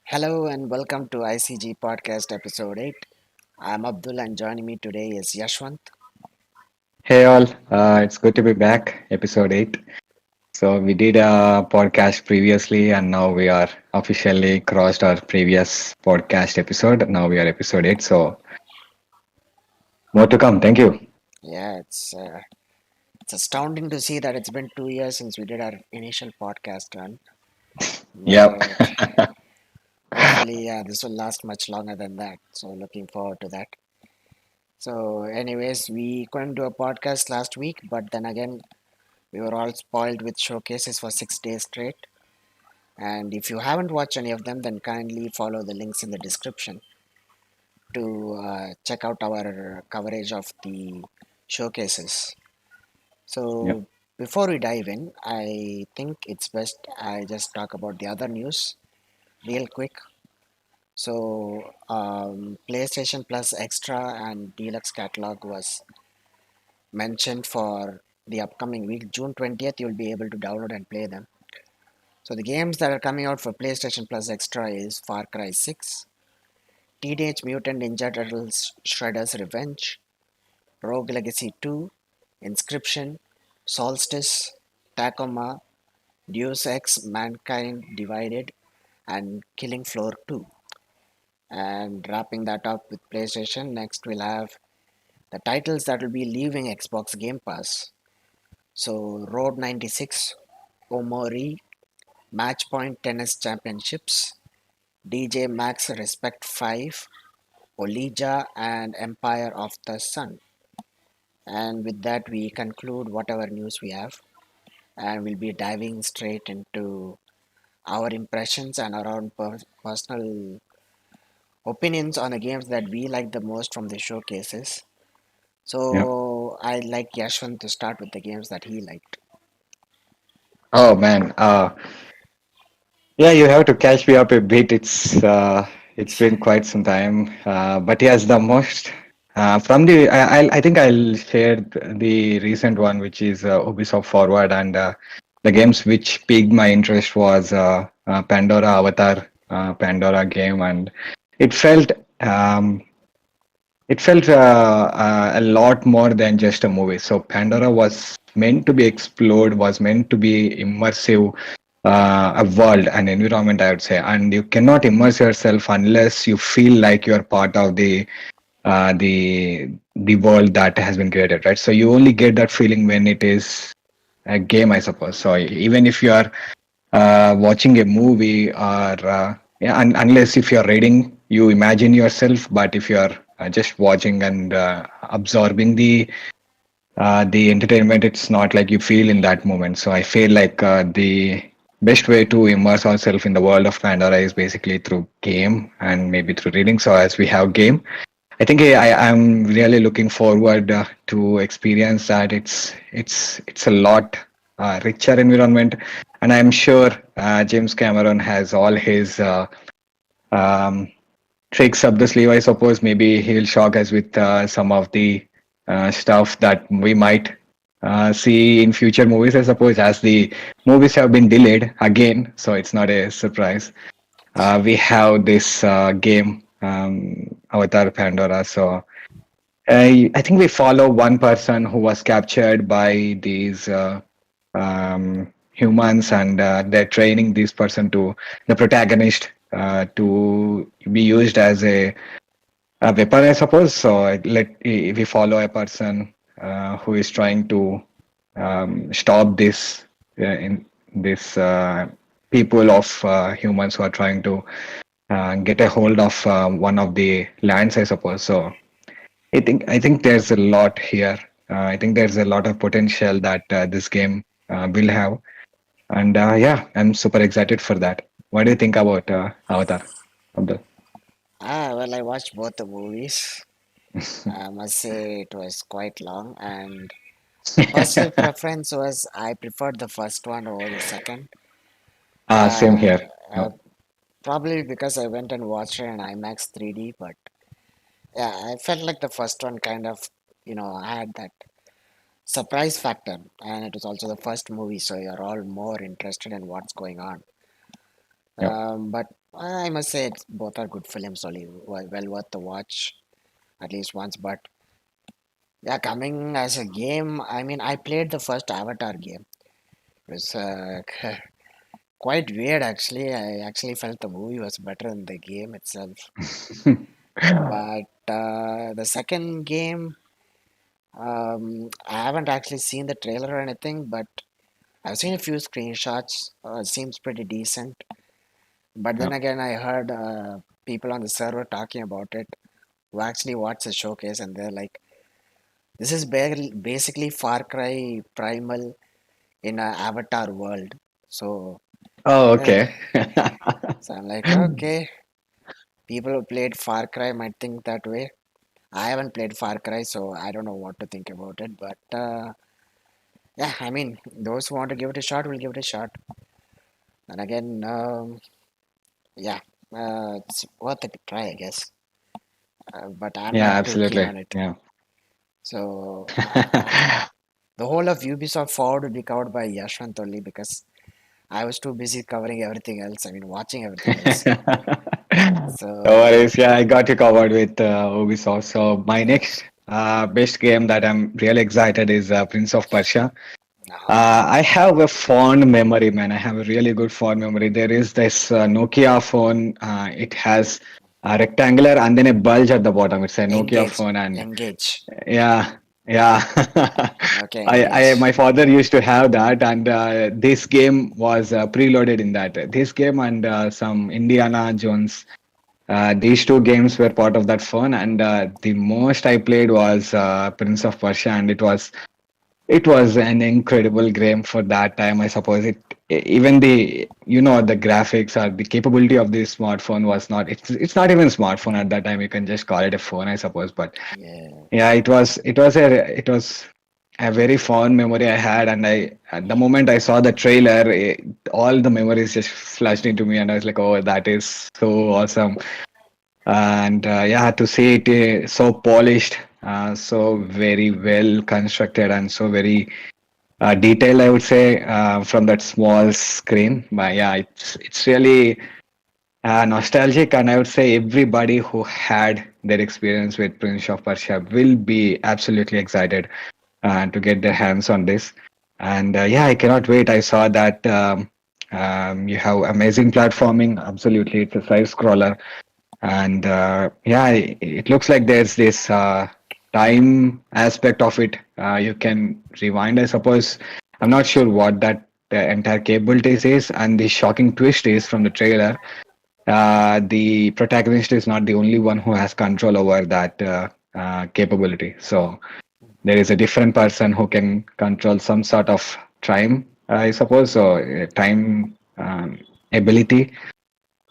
Hello and welcome to ICG Podcast Episode 8. I'm Abdul and joining me today is Yesvanth. Hey all, it's good to be back, episode 8. So we did a podcast previously and now we are officially crossed our previous podcast episode. Now we are episode 8, so more to come. Thank you. Yeah, it's astounding to see that it's been 2 years since we did our initial podcast run, Yep. but hopefully, this will last much longer than that. So, looking forward to that. So, anyways, we couldn't do a podcast last week, but then again, we were all spoiled with showcases for 6 days straight. And if you haven't watched any of them, then kindly follow the links in the description to check out our coverage of the showcases. Yep. So, before we dive in, I think it's best I just talk about the other news real quick. So, PlayStation Plus Extra and Deluxe Catalog was mentioned for the upcoming week. June 20th, you'll be able to download and play them. So, the games that are coming out for PlayStation Plus Extra is Far Cry 6, Teenage Mutant Ninja Turtles Shredder's Revenge, Rogue Legacy 2, Inscription, Solstice, Tacoma, Deus Ex Mankind Divided, and Killing Floor 2. And wrapping that up with PlayStation, next we'll have the titles that will be leaving Xbox Game Pass. So, Road 96, Omori, Matchpoint Tennis Championships, DJ Max Respect 5, Olija, and Empire of the Sun. And with that, we conclude whatever news we have, and we'll be diving straight into our impressions and our own personal opinions on the games that we like the most from the showcases. Yep. So I like Yashwant to start with the games that he liked. Oh man. Yeah, you have to catch me up a bit. It's been quite some time. But yes, the most from the I think I'll share the recent one, which is Ubisoft Forward, and the games which piqued my interest was Pandora Avatar, Pandora game, and it felt um, it felt a lot more than just a movie. So Pandora was meant to be explored, was meant to be immersive, a world, an environment, I would say. And you cannot immerse yourself unless you feel like you're part of the world that has been created, right? So you only get that feeling when it is a game, I suppose. So even if you are watching a movie or yeah, unless if you're reading, you imagine yourself. But if you're just watching and absorbing the entertainment, it's not like you feel in that moment. So I feel like the best way to immerse ourselves in the world of Pandora is basically through game and maybe through reading. So as we have game, I think I'm really looking forward to experience that. It's a lot richer environment, and I'm sure James Cameron has all his um, tricks up the sleeve. I suppose maybe he'll shock us with some of the stuff that we might see in future movies. I suppose as the movies have been delayed again, so it's not a surprise. We have this game, Avatar Pandora. So I think we follow one person who was captured by these humans, and they're training this person to the protagonist to be used as a weapon, I suppose. So we follow a person who is trying to stop this in this people of humans who are trying to get a hold of one of the lands, I suppose. So I think there's a lot here. I think there's a lot of potential that this game will have, and yeah, I'm super excited for that. What do you think about Avatar, Abdul? Well, I watched both the movies. I must say it was quite long, and personal preference was I preferred the first one over the second. Same Uh, here. uh, Probably because I went and watched it in IMAX 3D, but yeah, I felt like the first one kind of, had that surprise factor, and it was also the first movie, so you're all more interested in what's going on. Yeah. But I must say it's, both are good films, only well worth the watch at least once. But yeah, coming as a game, I mean, I played the first Avatar game. It was quite weird actually. I actually felt the movie was better than the game itself. But the second game, I haven't actually seen the trailer or anything, but I've seen a few screenshots. It seems pretty decent. But Yeah. then again, I heard people on the server talking about it who actually watched the showcase, and they're like, "This is basically Far Cry Primal in a Avatar world." So, Oh, eh, okay. so I'm like, okay, people who played Far Cry might think that way. I haven't played Far Cry, so I don't know what to think about it. But yeah, I mean, those who want to give it a shot will give it a shot. And again, yeah, it's worth a try, I guess. But I'm Yeah, not too keen absolutely. on it. Yeah. So the whole of Ubisoft Forward would be covered by Yashwant only because I was too busy covering everything else. I mean, watching everything else. No So, worries. Yeah, I got you covered with Ubisoft. So my yeah. next best game that I'm really excited is Prince of Persia. Ah, I have a fond memory, man. I have a really good fond memory. There is this Nokia phone. It has a rectangular and then a bulge at the bottom. It's a Nokia engage, phone, and engage. yeah, yeah. Okay, engage. My father used to have that, and this game was preloaded in that. This game and some Indiana Jones. These two games were part of that phone, and the most I played was Prince of Persia, and it was an incredible game for that time. I suppose even the the graphics or the capability of this smartphone was not. It's not even smartphone at that time. You can just call it a phone, I suppose, but Yeah, yeah, it was a very fond memory I had, and I at the moment I saw the trailer, all the memories just flashed into me, and I was like, oh, that is so awesome. And yeah, to see it so polished, so very well constructed, and so very detailed, I would say, from that small screen. But yeah, it's really nostalgic, and I would say everybody who had their experience with Prince of Persia will be absolutely excited to get their hands on this. And yeah, I cannot wait. I saw that you have amazing platforming. Absolutely, it's a side scroller, and yeah, it looks like there's this time aspect of it. You can rewind, I suppose. I'm not sure what that entire capabilities is, and the shocking twist is from the trailer the protagonist is not the only one who has control over that capability. So there is a different person who can control some sort of time, I suppose, so time ability.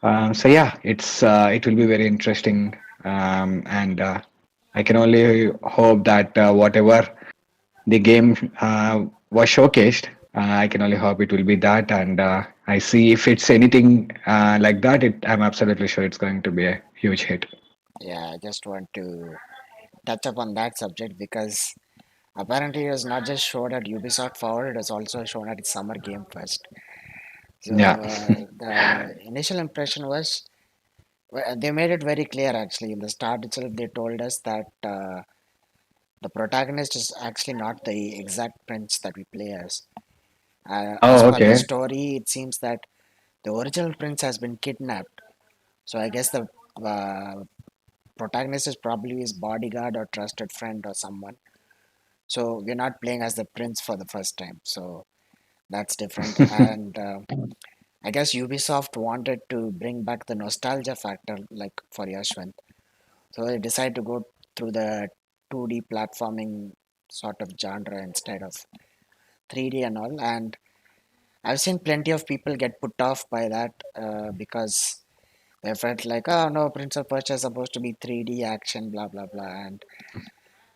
So yeah, it will be very interesting, and I can only hope that whatever the game was showcased. I can only hope it will be that, and I see if it's anything like that. I'm absolutely sure it's going to be a huge hit. yeah. I just want to touch up on that subject because apparently it was not just shown at Ubisoft Forward; it was also shown at its Summer Game Fest. So Yeah. the initial impression was they made it very clear actually in the start itself. They told us that the protagonist is actually not the exact prince that we play as. As Oh, per the okay. story, it seems that the original prince has been kidnapped. So I guess the protagonist is probably his bodyguard or trusted friend or someone. So we're not playing as the prince for the first time. So that's different. And I guess Ubisoft wanted to bring back the nostalgia factor, like for Yashwant. So they decided to go through the 2D platforming sort of genre instead of 3D and all. And I've seen plenty of people get put off by that because they felt like, oh no, Prince of Persia is supposed to be 3D action, blah blah blah. And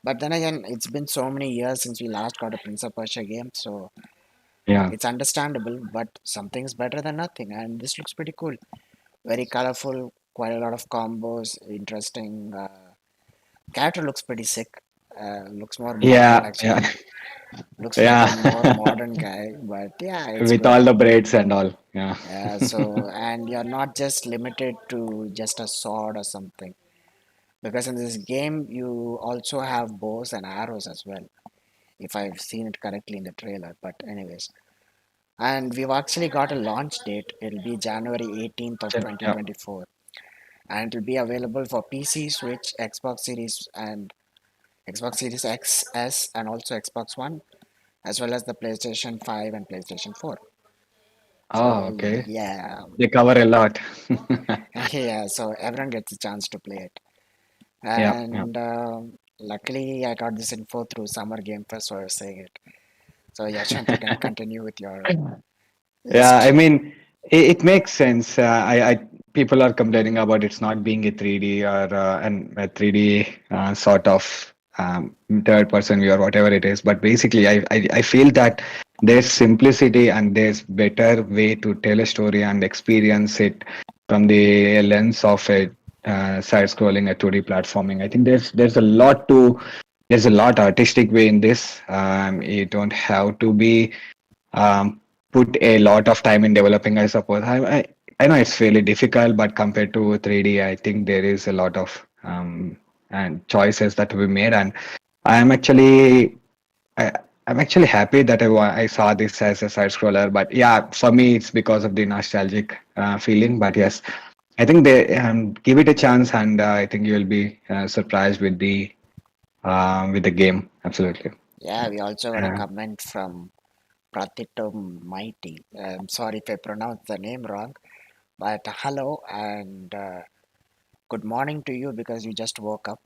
but then again, it's been so many years since we last got a Prince of Persia game, so Yeah. it's understandable. But something's better than nothing, and this looks pretty cool. Very colorful, quite a lot of combos, interesting. Character looks pretty sick. Looks more modern Yeah, actually. yeah, Looks like a more yeah. modern guy, but yeah, it's With good. all the braids and all. Yeah. And you're not just limited to just a sword or something, because in this game you also have bows and arrows as well, if I've seen it correctly in the trailer. But anyways, and we've actually got a launch date. It'll be January 18th of Yeah. 2024, and it'll be available for PC, Switch, Xbox Series X, S, and also Xbox One, as well as the PlayStation 5 and PlayStation 4. Oh, So okay. yeah, They cover a lot. yeah. So everyone gets a chance to play it, Yeah, yeah. and luckily I got this info through Summer Game Fest, so I was saying it. So Yashwant, you can continue with your Yeah, I list. mean, it makes sense. People are complaining about it's not being a 3D or a 3D sort of third person view or whatever it is. But basically, I feel that there's simplicity and there's better way to tell a story and experience it from the lens of a side-scrolling, a 2D platforming. I think there's a lot artistic way in this. You don't have to be um, put a lot of time in developing, I suppose. I know it's fairly difficult, but compared to 3D, I think there is a lot of and choices that we made, and I'm actually I, I'm actually happy that I saw this as a side scroller. But yeah, for me, it's because of the nostalgic feeling. But yes, I think they give it a chance, and I think you'll be surprised with the game. Absolutely. Yeah, we also got a Uh, comment from Pratito Mighty. Sorry if I pronounced the name wrong, but hello and good morning to you because you just woke up.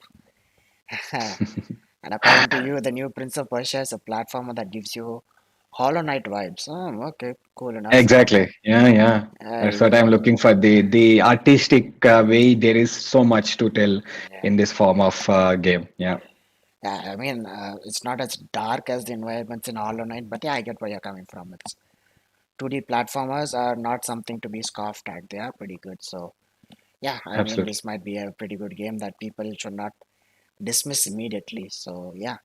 And according to you, the new Prince of Persia is a platformer that gives you Hollow Knight vibes. Oh, okay, cool enough. Exactly. Yeah, yeah. That's what I'm Yeah, looking for. The artistic way. There is so much to tell yeah, in this form of game. Yeah, yeah. I mean, it's not as dark as the environments in Hollow Knight, but yeah, I get where you're coming from. It's 2D platformers are not something to be scoffed at. They are pretty good. So yeah, I mean, absolutely. this might be a pretty good game that people should not dismiss immediately. So yeah.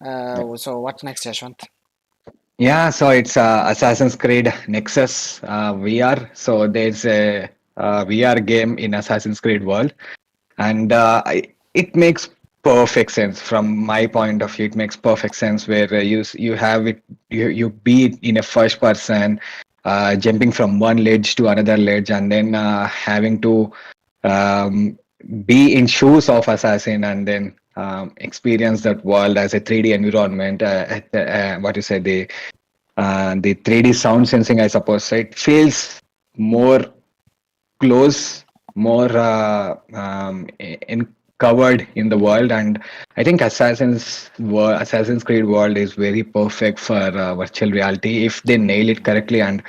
Yeah. So what's next, Yashwant? Yeah. So it's Assassin's Creed Nexus VR. So there's a VR game in Assassin's Creed world. And it makes perfect sense from my point of view. It makes perfect sense where you have it, you be in a first person, jumping from one ledge to another ledge, and then having to um, be in shoes of assassin, and then experience that world as a 3D environment. What you say, the 3D sound sensing, I suppose. So it feels more close, more in covered in the world, and I think Assassin's Creed world is very perfect for virtual reality if they nail it correctly, and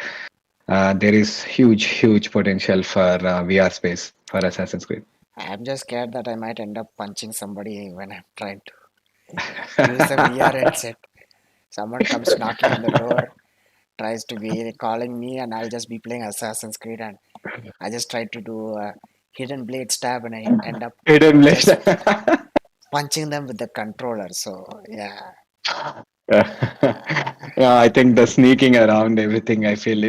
there is huge potential for VR space for Assassin's Creed. I'm just scared that I might end up punching somebody when I'm trying to use the VR headset. Someone comes knocking on the door, tries to be calling me, and I'll just be playing Assassin's Creed, and I just try to do a hidden blade stab, and I end up Hidden blade. just punching them with the controller. So yeah, Yeah, I think the sneaking around everything, I feel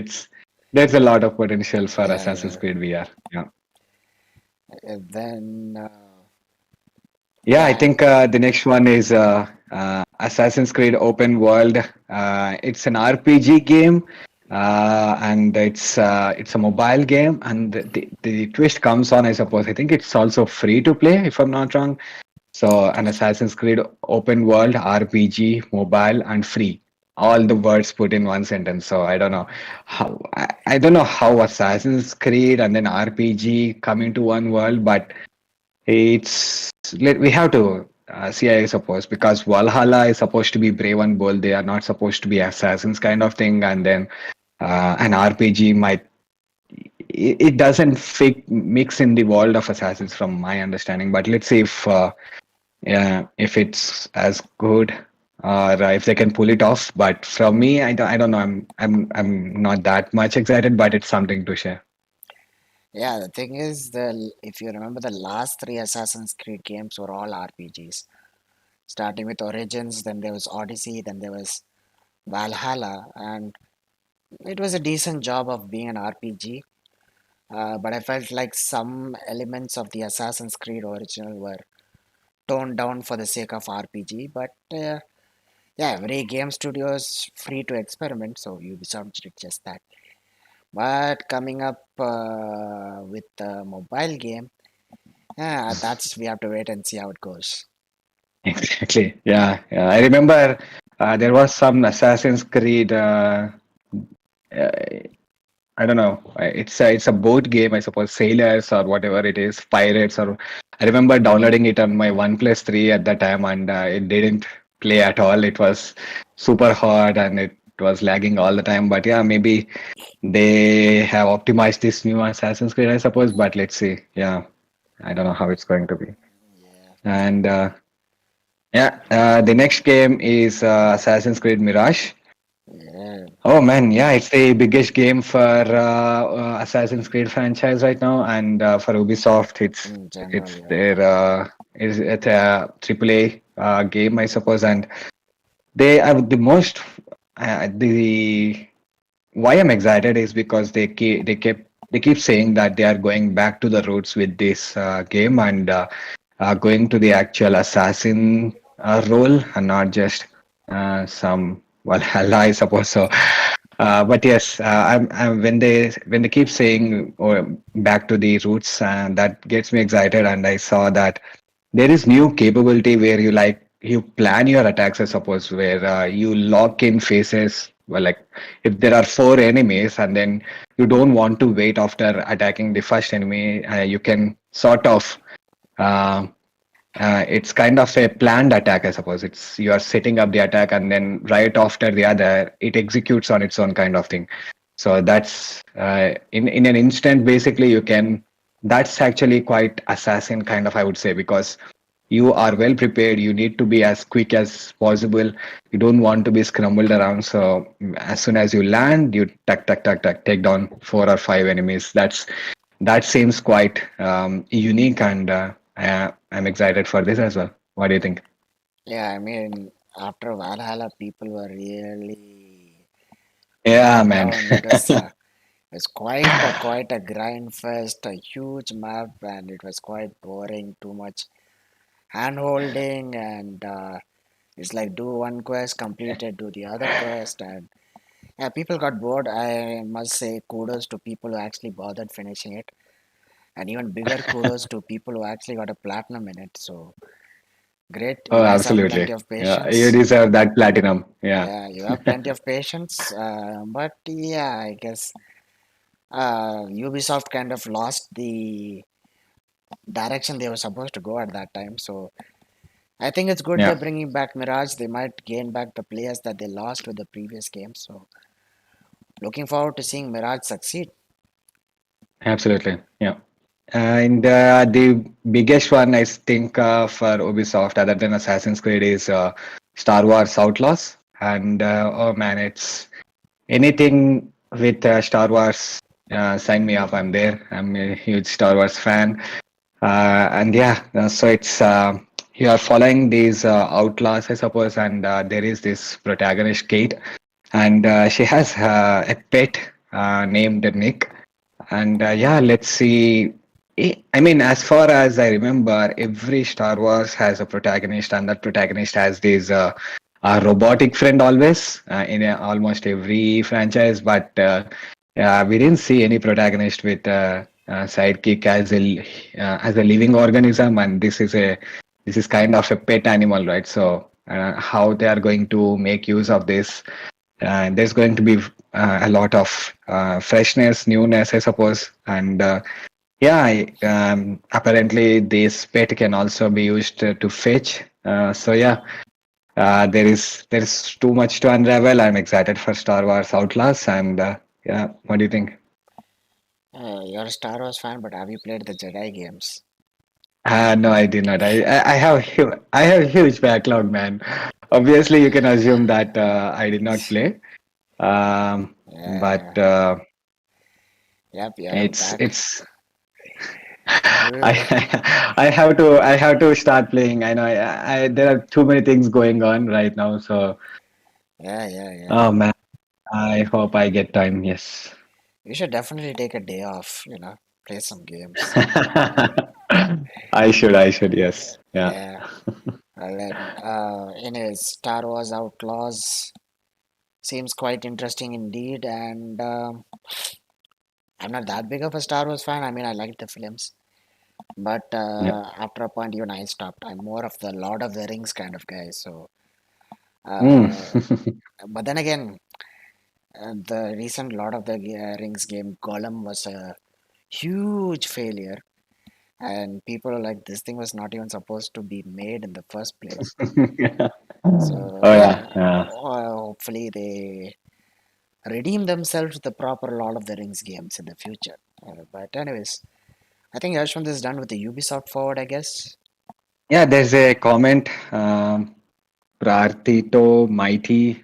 there's a lot of potential for yeah, Assassin's yeah. Creed VR. Yeah. And then Yeah, I yeah, think the next one is Assassin's Creed Open World. It's an RPG game, and it's a mobile game. And the twist comes on, I suppose. I think it's also free to play, if I'm not wrong. So, an Assassin's Creed Open World RPG, mobile, and free. All the words put in one sentence. So I don't know how Assassin's Creed and then RPG come into one world, but we have to see, I suppose, because Valhalla is supposed to be brave and bold. They are not supposed to be assassins kind of thing. And then an RPG might it doesn't fit mix in the world of assassins from my understanding. But let's see if it's as good or if they can pull it off. But from me, I don't know. I'm not that much excited, but it's something to share. yeah. The thing is, the if you remember, the last three Assassin's Creed games were all RPGs. starting with Origins, then there was Odyssey, then there was Valhalla, and it was a decent job of being an RPG. But I felt like some elements of the Assassin's Creed original were toned down for the sake of RPG. But yeah, every game studio is free to experiment, so Ubisoft did just that. But coming up with the mobile game, yeah, that's we have to wait and see how it goes. Exactly. Yeah. Yeah. I remember there was some Assassin's Creed. Uh, I don't know. It's a boat game, I suppose. Sailors or whatever it is, pirates. Or I remember downloading it on my OnePlus 3 at that time, and it didn't play at all. It was super hard and it was lagging all the time. But yeah, maybe they have optimized this new Assassin's Creed, I suppose. But let's see. Yeah, I don't know how it's going to be. Yeah, And yeah, the next game is Assassin's Creed Mirage. yeah, Oh man, yeah, it's the biggest game for Assassin's Creed franchise right now, and for Ubisoft, in general, it's yeah. their it's a AAA game, I suppose, and they are the most the why I'm excited is because they keep saying that they are going back to the roots with this game and going to the actual assassin role and not just some Valhalla, I suppose so. But yes, when they keep saying back to the roots, that gets me excited, and I saw that there is new capability where you plan your attacks, I suppose, where you lock in phases. Well, like if there are four enemies, and then you don't want to wait after attacking the first enemy, you can sort of uh, it's kind of a planned attack, I suppose. It's you are setting up the attack, and then right after the other, it executes on its own kind of thing. So that's in an instant. Basically, you can. That's actually quite assassin kind of, I would say, because you are well prepared. You need to be as quick as possible. You don't want to be scrambled around. So as soon as you land, you tuck tuck tuck tuck take down four or five enemies. That seems quite unique, and I'm excited for this as well. What do you think? Yeah, I mean, after Valhalla, people were really Yeah, let man. down. It was quite a grind fest, a huge map, and it was quite boring. Too much hand holding, and it's like do one quest, complete it, do the other quest, and yeah, people got bored. I must say kudos to people who actually bothered finishing it, and even bigger kudos to people who actually got a platinum in it. So great, Oh, you guys have plenty absolutely. of Yeah, you patience. deserve that platinum. Yeah, Yeah, you have plenty of patience. But yeah, I guess Ubisoft kind of lost the direction they were supposed to go at that time. So I think it's good they're yeah, bringing back Mirage. They might gain back the players that they lost with the previous game. So looking forward to seeing Mirage succeed. absolutely. Yeah. And the biggest one I think for Ubisoft, other than Assassin's Creed, is Star Wars Outlaws. And oh man, it's anything with Star Wars. Sign me up. I'm there. I'm a huge Star Wars fan. And yeah, so it's you are following these outlaws, I suppose, and there is this protagonist, Kate, and she has a pet named Nick. And yeah, let's see. I mean, as far as I remember, every Star Wars has a protagonist, and that protagonist has this a robotic friend always in almost every franchise. But we didn't see any protagonist with sidekick as a living organism, and this is kind of a pet animal, right? So how they are going to make use of this? There's going to be a lot of freshness, newness, I suppose, and yeah, apparently this pet can also be used to fetch. So yeah, there is too much to unravel. I'm excited for Star Wars Outlaws, and yeah, what do you think? You're a Star Wars fan, but have you played the Jedi games? No, I did not. I have a huge backlog, man. Obviously, you can assume that I did not play. But Yeah, yep, you're it's back. it's Really? I have to start playing. I know there are too many things going on right now. So, Yeah, yeah, yeah. oh man, I hope I get time. Yes. You should definitely take a day off, play some games. I should, yes. Yeah. Yeah. Well, then, anyways, Star Wars Outlaws seems quite interesting indeed, and I'm not that big of a Star Wars fan. I mean, I liked the films, but Yeah. after a point, even I stopped. I'm more of the Lord of the Rings kind of guy. So, Mm. uh, but then again, the recent Lord of the Rings game, Gollum, was a huge failure, and people are like, this thing was not even supposed to be made in the first place. So Oh yeah, yeah, yeah. hopefully they redeem themselves with the proper Lord of the Rings games in the future. But anyways, I think Yashwant is done with the Ubisoft forward, I guess. Yeah, there's a comment. Prarthito Mighty.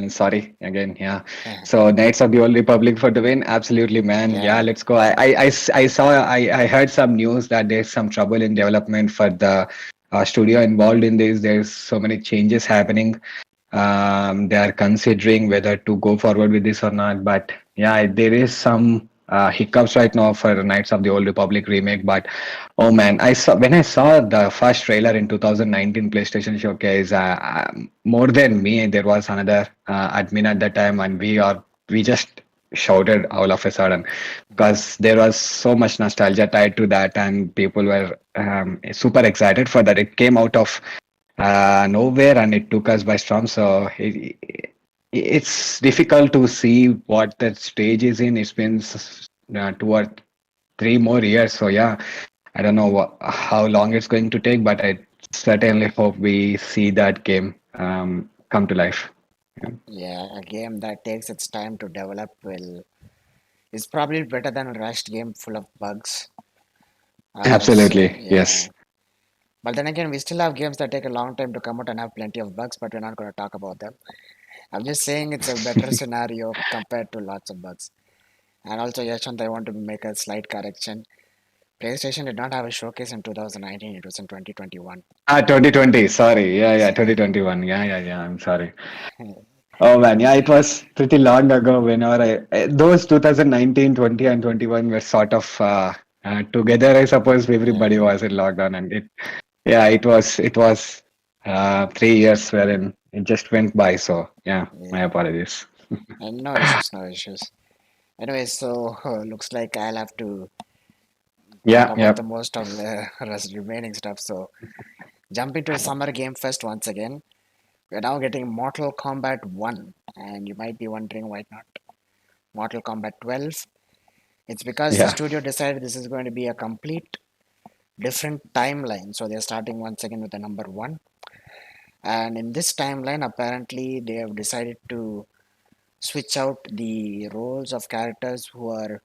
Sorry again. Yeah. So Knights of the Old Republic for the win. Absolutely, man. Yeah, Yeah, let's go. I saw. I heard some news that there's some trouble in development for the studio involved in this. There's so many changes happening. They are considering whether to go forward with this or not. But yeah, there is some hiccups right now for Knights of the Old Republic remake. But oh man, I saw when I saw the first trailer in 2019 PlayStation Showcase. More than me, there was another admin at that time, and we just shouted all of a sudden because there was so much nostalgia tied to that, and people were super excited for that. It came out of nowhere and it took us by storm. So it's difficult to see what that stage is in. It's been 2 or 3 more years. So yeah, I don't know how long it's going to take, but I certainly hope we see that game come to life. Yeah. yeah, a game that takes its time to develop will is probably better than a rushed game full of bugs. So Absolutely, yeah, yes. but then again, we still have games that take a long time to come out and have plenty of bugs, but we're not going to talk about them. I'm just saying it's a better scenario compared to lots of bugs. And also, Yashwant, I want to make a slight correction. PlayStation did not have a showcase in 2019, it was in 2021. 2020. Sorry. Yeah, yeah. So, 2021. Yeah, yeah, yeah. I'm sorry. Oh man, yeah, it was pretty long ago whenever those 2019, 20 and 21 were sort of together, I suppose everybody yeah, was in lockdown and yeah, it was 3 years wherein it just went by. So yeah, my yeah. apologies. And no issues, no issues. Anyway, so looks like I'll have to talk Yeah, about yeah, the most of the rest remaining stuff. So, jump into Summer Game Fest once again. We're now getting Mortal Kombat 1, and you might be wondering why not Mortal Kombat 12. It's because the yeah. studio decided this is going to be a complete different timeline. So they're starting once again with the number 1. And in this timeline, apparently, they have decided to switch out the roles of characters who are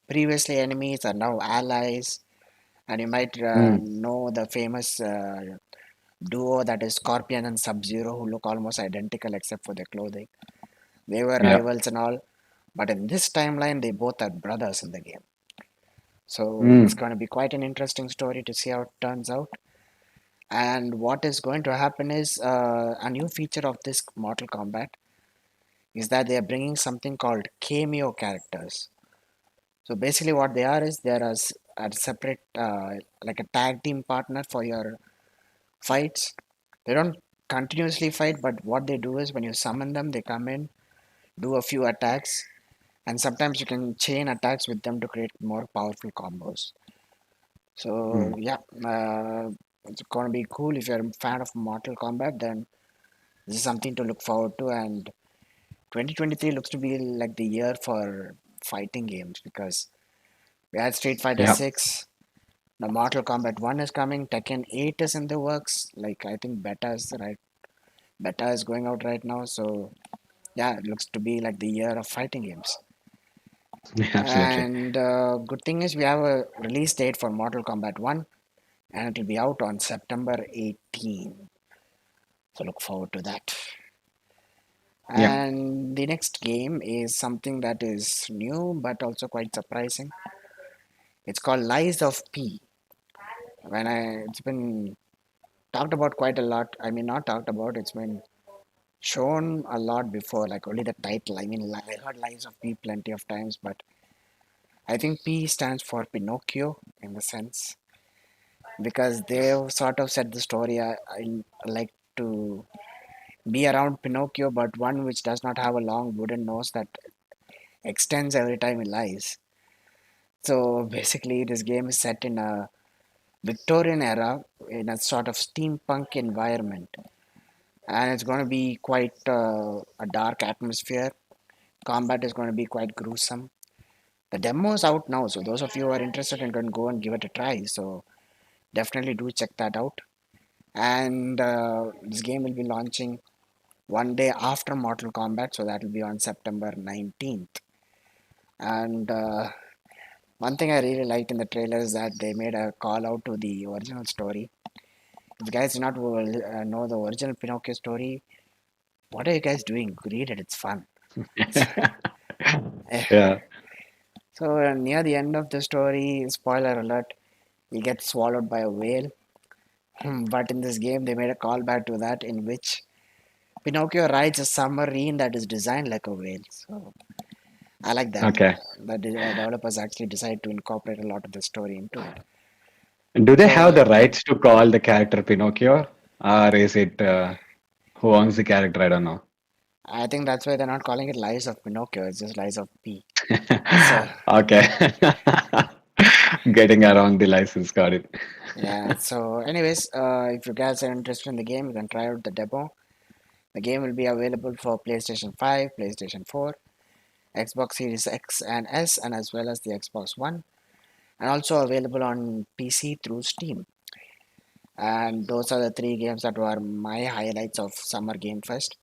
previously enemies are now allies. And you might Mm, know the famous duo that is Scorpion and Sub Zero, who look almost identical except for their clothing. They were yeah. rivals and all, but in this timeline, they both are brothers in the game. So it's Mm, going to be quite an interesting story to see how it turns out. And what is going to happen is a new feature of this Mortal Kombat is that they are bringing something called cameo characters. So basically, what they are is there is a separate, like a tag team partner for your fights. They don't continuously fight, but what they do is when you summon them, they come in, do a few attacks, and sometimes you can chain attacks with them to create more powerful combos. So mm. yeah, it's gonna be cool if you're a fan of Mortal Kombat. Then this is something to look forward to. And 2023 looks to be like the year for fighting games because we had Street Fighter Yeah, 6. The Mortal Kombat 1 is coming. Tekken 8 is in the works. Like I think beta is going out right now. So yeah, it looks to be like the year of fighting games. absolutely. And good thing is we have a release date for Mortal Kombat 1 and it will be out on September 18. So look forward to that. Yeah. And the next game is something that is new but also quite surprising. It's called Lies of P. It's been talked about quite a lot. I mean, not talked about. It's been shown a lot before. Like only the title. I mean, I heard Lies of P plenty of times, but I think P stands for Pinocchio in the sense because they've sort of set the story. I like to be around Pinocchio, but one which does not have a long wooden nose that extends every time he lies. So basically, this game is set in a Victorian era in a sort of steampunk environment, and it's going to be quite a dark atmosphere. Combat is going to be quite gruesome. The demo is out now, so those of you who are interested in can go and give it a try. So definitely do check that out. And this game will be launching one day after Mortal Kombat, so that will be on September 19th. And one thing I really liked in the trailer is that they made a call out to the original story. If you guys do not know the original Pinocchio story, what are you guys doing? Read it, it's fun. Yeah. So, near the end of the story, spoiler alert, he gets swallowed by a whale. But in this game, they made a callback to that in which Pinocchio rides a submarine that is designed like a whale. So, I like that. Okay. The developers actually decided to incorporate a lot of the story into it. Do they So, have the rights to call the character Pinocchio, or is it who owns the character? I don't know. I think that's why they're not calling it Lies of Pinocchio, it's just Lies of P. So, Okay. Getting around the license, got it. yeah, so, anyways, if you guys are interested in the game, you can try out the demo. The game will be available for PlayStation 5, PlayStation 4, Xbox Series X and S, and as well as the Xbox One, and also available on PC through Steam. And those are the three games that were my highlights of Summer Game Fest.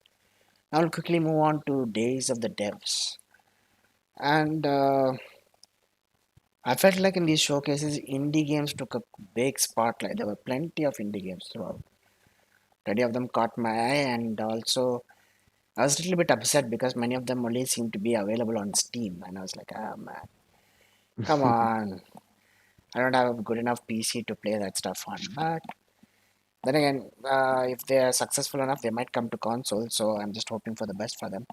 Now we'll quickly move on to Days of the Devs. And I felt like in these showcases, indie games took a big spotlight. There were plenty of indie games throughout. Plenty of them caught my eye, and also I was a little bit upset because many of them only seemed to be available on Steam. And I was like, ah, man, come on. I don't have a good enough PC to play that stuff on. But then again, if they are successful enough, they might come to console. So I'm just hoping for the best for them.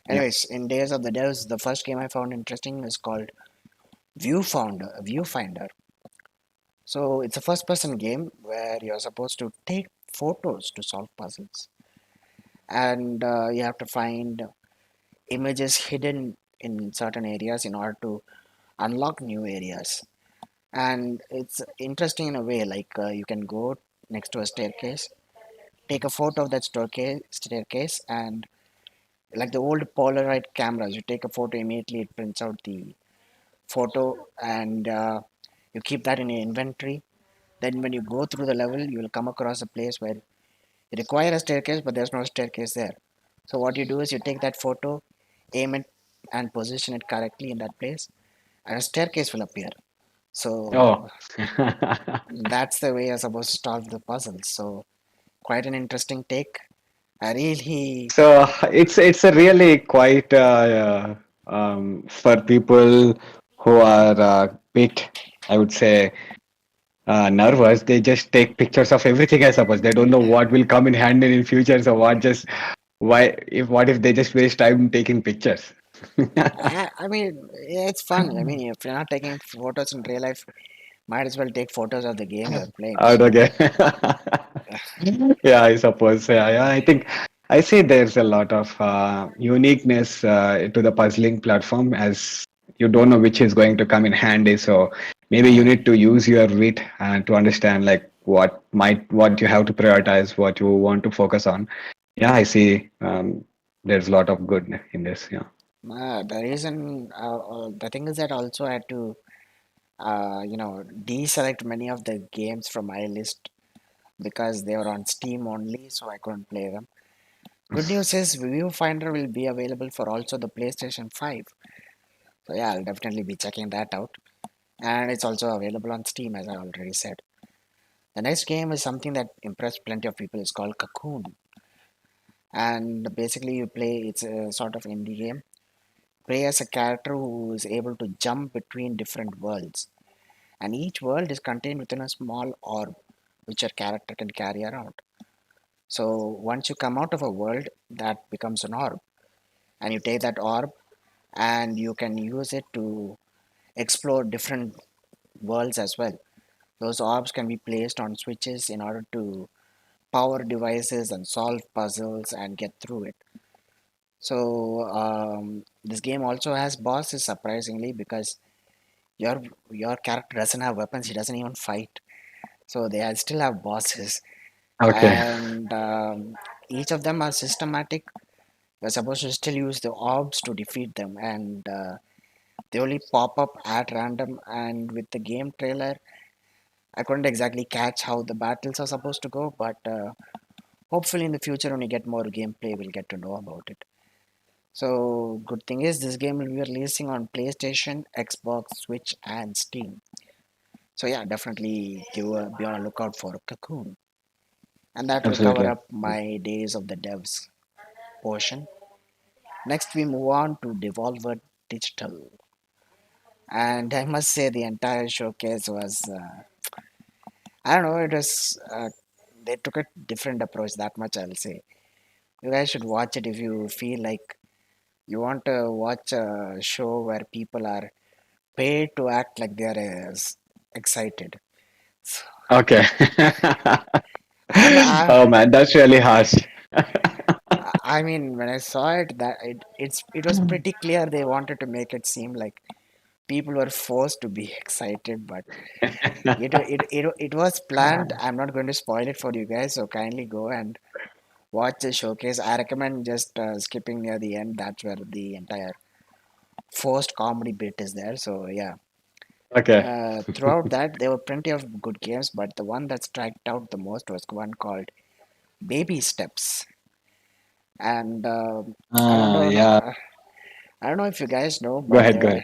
Yeah. Anyways, in Days of the Devs, the first game I found interesting is called Viewfinder. So it's a first-person game where you're supposed to take photos to solve puzzles, and you have to find images hidden in certain areas in order to unlock new areas. And it's interesting in a way, like you can go next to a staircase, take a photo of that staircase, and like the old Polaroid cameras, you take a photo immediately, it prints out the photo, and you keep that in your inventory. Then when you go through the level, you will come across a place where you require a staircase, but there's no staircase there. So what you do is you take that photo, aim it, and position it correctly in that place, and a staircase will appear. So Oh. that's the way you're supposed to solve the puzzle. So quite an interesting take. I really, So it's a really quite for people who are bit, I would say, nervous. They just take pictures of everything. I suppose they don't know what will come in handy in future. So what if they just waste time taking pictures? I mean, yeah, it's fun. I mean, if you're not taking photos in real life, might as well take photos of the game you're playing. Out So again. Yeah, I suppose. Yeah, I think I see there's a lot of uniqueness to the puzzling platform as you don't know which is going to come in handy. So maybe you yeah, need to use your wit and to understand like what you have to prioritize, what you want to focus on. Yeah, I see. There's a lot of good in this. Yeah. the thing is that also I had to, deselect many of the games from my list because they were on Steam only, so I couldn't play them. Good news is Viewfinder will be available for also the PlayStation 5. So yeah, I'll definitely be checking that out. And it's also available on Steam, as I already said. The next game is something that impressed plenty of people. It's called Cocoon, and basically you play. It's a sort of indie game. play as a character who is able to jump between different worlds, and each world is contained within a small orb which your character can carry around. So once you come out of a world, that becomes an orb, and you take that orb and you can use it to explore different worlds as well. Those orbs can be placed on switches in order to power devices and solve puzzles and get through it. So this game also has bosses surprisingly, because your your character doesn't have weapons. He doesn't even fight. So still have bosses, Okay. and each of them are systematic. You're supposed to still use the orbs to defeat them, and they only pop up at random. And with the game trailer, I couldn't exactly catch how the battles are supposed to go, but hopefully in the future when we get more gameplay, we'll get to know about it. So good thing is this game will be releasing on PlayStation, Xbox, Switch, and Steam. So yeah, definitely be on a lookout for Cocoon, and that will cover Absolutely. up my days of the devs portion. Next, we move on to Devolver Digital, and I must say the entire showcase was I don't know, it was they took a different approach. That much I'll say. You guys should watch it if you feel like you want to watch a show where people are paid to act like they are excited. So, Okay. I'm Oh man, that's really harsh. I mean, when I saw it, it was pretty clear they wanted to make it seem like people were forced to be excited, but it was planned. I'm not going to spoil it for you guys, so kindly go and watch the showcase. I recommend just skipping near the end. That's where the entire forced comedy bit is there. So yeah, Okay. throughout that there were plenty of good games, but the one that struck out the most was one called Baby Steps, and I don't know. Yeah. I don't know if you guys know, Go ahead. Go ahead.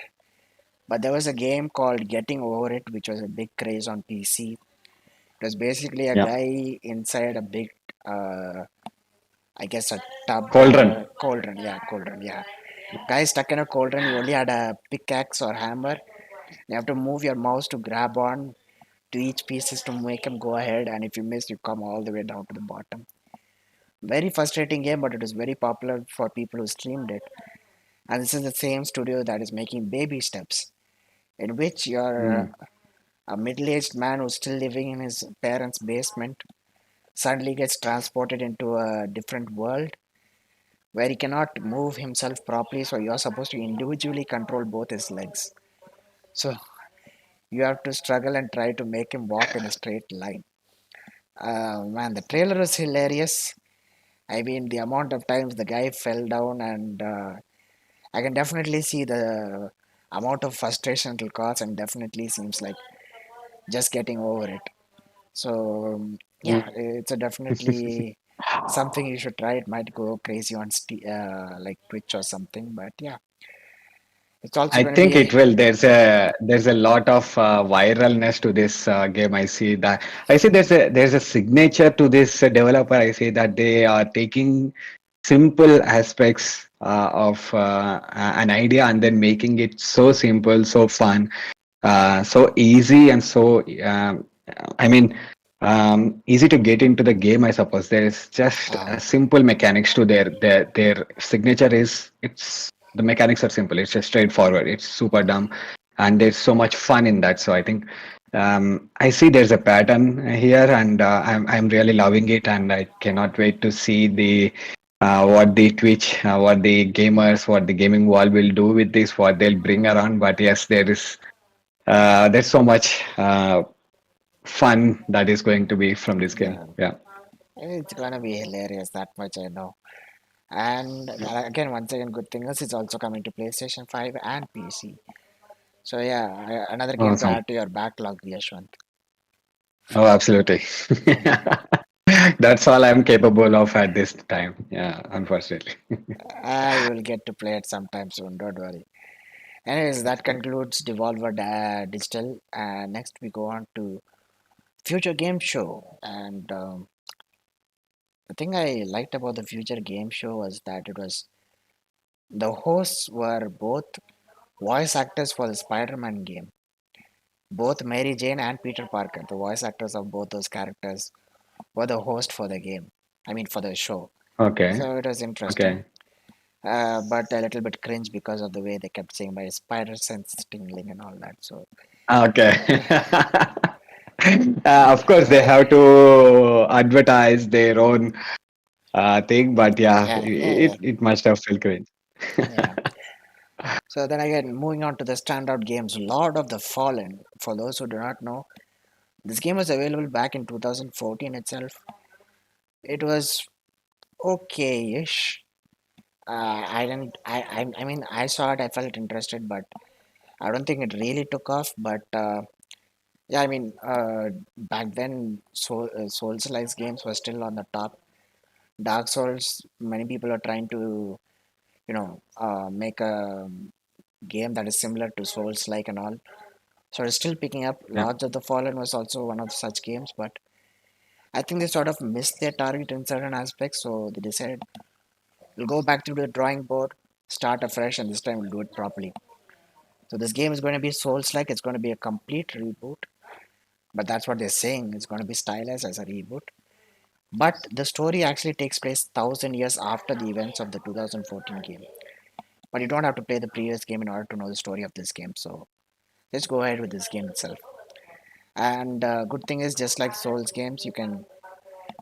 but there was a game called Getting Over It, which was a big craze on PC. It was basically a Yeah. guy inside a big, uh, I guess, a tub Cauldron. cauldron. Yeah, cauldron. Yeah, guy stuck in a cauldron. You only had a pickaxe or hammer. You have to move your mouse to grab on to each pieces to make him go ahead, and if you miss, you come all the way down to the bottom. Very frustrating game, but it was very popular for people who streamed it. And this is the same studio that is making Baby Steps, in which you're Mm. a middle-aged man who's still living in his parents' basement suddenly gets transported into a different world where he cannot move himself properly, so you're supposed to individually control both his legs. So you have to struggle and try to make him walk in a straight line. Man, the trailer was hilarious. I mean, the amount of times the guy fell down, and I can definitely see the amount of frustration it'll cause, and definitely seems like just getting over it. So, yeah, Mm. it's a definitely something you should try. It might go crazy on like Twitch or something, but yeah, it's also I going to think be it will. There's a lot of viralness to this game. I see there's a signature to this developer. I see that they are taking simple aspects of an idea and then making it so simple, so fun, so easy, and so I mean, easy to get into the game. I suppose there is just uh, a simple mechanics to their signature is the mechanics are simple. It's just straightforward. It's super dumb, and there's so much fun in that. So I think I see there's a pattern here, and I'm really loving it, and I cannot wait to see the what the Twitch, what the gamers, what the gaming wall will do with this, what they'll bring around. But yes, there's so much fun that is going to be from this game. yeah, Yeah. it's going to be hilarious. That much I know. And again, once again, good thing is it's also coming to PlayStation 5 and PC. So yeah, another game to Awesome. add to your backlog, Yeshwanth. Oh, absolutely. That's all I'm capable of at this time. Yeah, unfortunately. You will get to play it sometime soon. Don't worry. Anyways, that concludes Devolver Digital. Next, we go on to Future Game Show. And the thing I liked about the Future Game Show was that it was The hosts were both voice actors for the Spider-Man game. Both Mary Jane and Peter Parker, the voice actors of both those characters, were the host for the game. I mean, for the show. Okay. So it was interesting, Okay. but a little bit cringe because of the way they kept saying my spider sense tingling and all that. So Okay. Of course, they have to advertise their own thing, but yeah, yeah, yeah, yeah, it must have felt great. yeah. So then again, moving on to the standout games, Lord of the Fallen. For those who do not know, this game was available back in 2014 itself. It was okay-ish. I didn't. I mean, I saw it. I felt interested, but I don't think it really took off. But yeah, I mean, back then, Souls-like games were still on the top. Dark Souls. Many people are trying to, make a game that is similar to Souls-like and all. So it's still picking up. Yeah. Lords of the Fallen was also one of such games, but I think they sort of missed their target in certain aspects. So they decided we'll go back to the drawing board, start afresh, and this time we'll do it properly. So this game is going to be Souls-like. It's going to be a complete reboot, but that's what they're saying. It's going to be stylized as a reboot. But the story actually takes place 1,000 years after the events of the 2014 game. But you don't have to play the previous game in order to know the story of this game. So let's go ahead with this game itself. And good thing is, just like Souls games, you can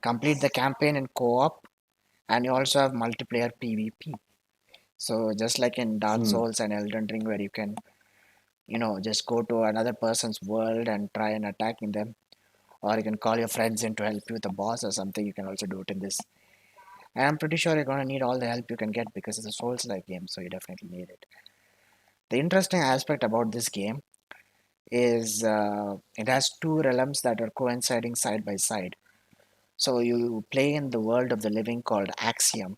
complete the campaign in co-op, and you also have multiplayer PvP. So just like in Dark Mm. Souls and Elden Ring, where you can, just go to another person's world and try and attacking them, or you can call your friends in to help you with a boss or something. You can also do it in this. And I'm pretty sure you're gonna need all the help you can get because it's a Souls-like game, so you definitely need it. The interesting aspect about this game is it has two realms that are coinciding side by side. So you play in the world of the living called Axiom,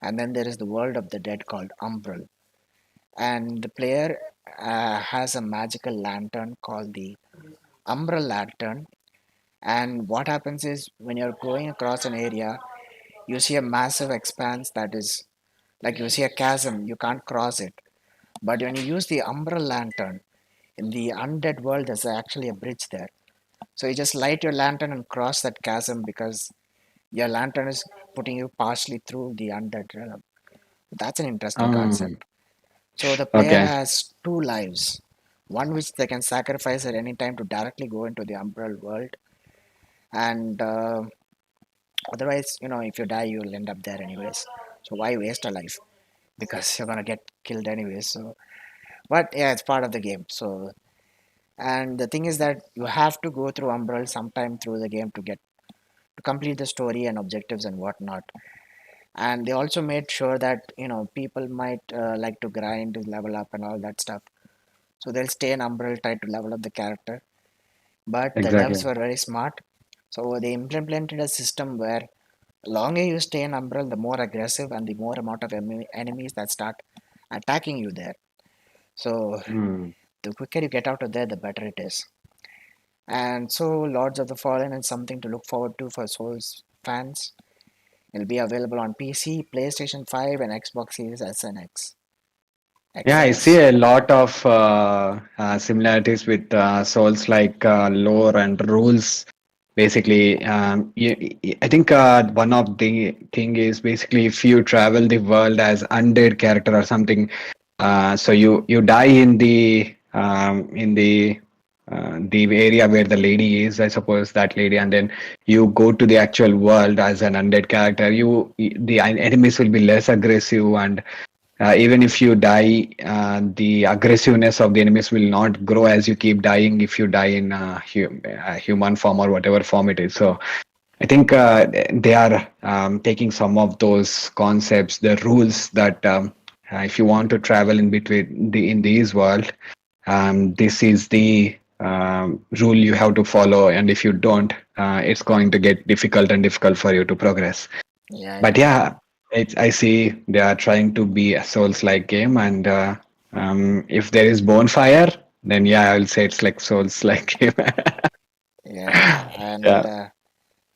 and then there is the world of the dead called Umbral. And the player has a magical lantern called the Umbral Lantern. And what happens is when you're going across an area, you see a massive expanse that is like you see a chasm, you can't cross it. But when you use the Umbral Lantern, in the undead world, there's actually a bridge there. So you just light your lantern and cross that chasm because your lantern is putting you partially through the undead realm. That's an interesting Um, concept. So the player okay. has two lives, one which they can sacrifice at any time to directly go into the umbral world, and otherwise, if you die, you'll end up there anyways. So why waste a life? Because you're gonna get killed anyways. So, but yeah, it's part of the game. So, and the thing is that you have to go through umbral sometime through the game to complete the story and objectives and whatnot. And they also made sure that people might like to grind, level up, and all that stuff. So they'll stay in Umbral, try to level up the character. But the devs Exactly. were very smart. So they implemented a system where the longer you stay in Umbral, the more aggressive and the more amount of enemies that start attacking you there. So Mm. the quicker you get out of there, the better it is. And so Lords of the Fallen is something to look forward to for Souls fans. It'll be available on PC, PlayStation 5, and Xbox Series S and X. Yeah, I see XS. a lot of similarities with Souls like lore and rules. Basically, I think one of the thing is basically if you travel the world as undead character or something, so you die in the area where the lady is, I suppose that lady, and then you go to the actual world as an undead character. The enemies will be less aggressive, and even if you die, the aggressiveness of the enemies will not grow as you keep dying if you die in human form or whatever form it is. So I think they are taking some of those concepts, the rules that if you want to travel in between in these world, this is the rule you have to follow, and if you don't, it's going to get difficult and difficult for you to progress. Yeah, But yeah, yeah, I see they are trying to be a Souls-like game, and if there is bonfire, then yeah, I will say it's like Souls-like game. yeah. And Yeah.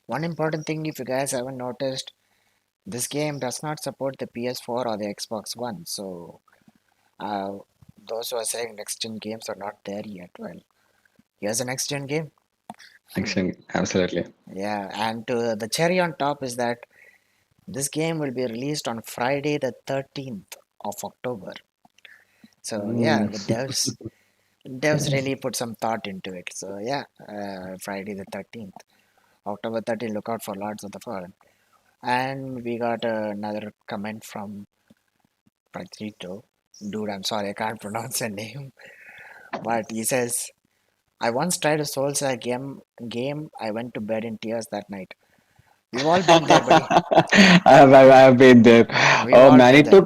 one important thing, if you guys haven't noticed, This game does not support the PS4 or the Xbox One, so uh, those who are saying next gen games are not there yet, well, here's a next gen game. Excellent. Absolutely. Yeah, and the cherry on top is that this game will be released on Friday, the 13th of October. So yeah, Mm. the devs really put some thought into it. So yeah, Friday the 13th, October 13th. Look out for Lords of the Fallen. And we got another comment from Pratrito. Dude, I'm sorry, I can't pronounce her name. But he says, I once tried a Souls game. I went to bed in tears that night. We've all been there, buddy. I've been there. We've Oh all man, been there.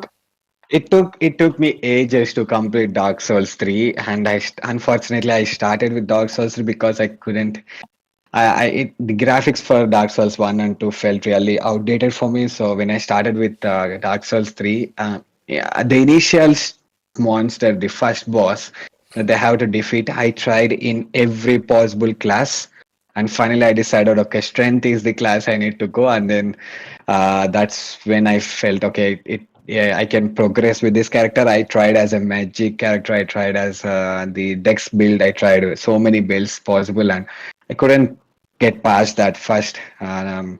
it took me ages to complete Dark Souls 3, and unfortunately I started with Dark Souls 3 because I couldn't. The graphics for Dark Souls 1 and 2 felt really outdated for me. So when I started with Dark Souls 3, yeah, the initial monster, the first boss that they have to defeat, I tried in every possible class. And finally, I decided, okay, strength is the class I need to go. And then that's when I felt, okay, yeah, I can progress with this character. I tried as a magic character. I tried as the dex build. I tried so many builds possible, and I couldn't get past that first. I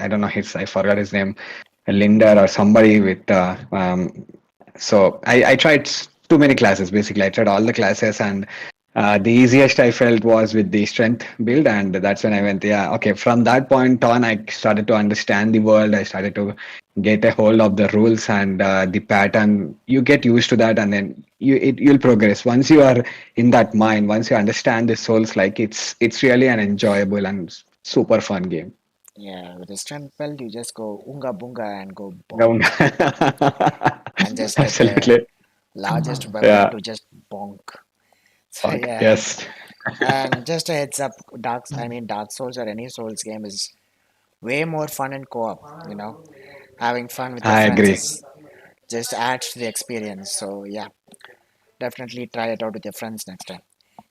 don't know his I forgot his name, Linder or somebody with so I tried too many classes basically. I tried all the classes, and the easiest I felt was with the strength build, and that's when I went, yeah, okay. From that point on, I started to understand the world. I started to get a hold of the rules and the pattern. You get used to that, and then you'll progress. Once you are in that mind, once you understand the souls, like it's really an enjoyable and super fun game. Yeah, with the strength belt, you just go unga bunga and go No. bonk, and just get the Absolutely. largest weapon Yeah. to just bonk. So Fuck. yeah, Yes. and just a heads up, Dark Souls or any Souls game is way more fun in co-op. Having fun with your I friends agree. is just adds to the experience. So yeah, definitely try it out with your friends next time.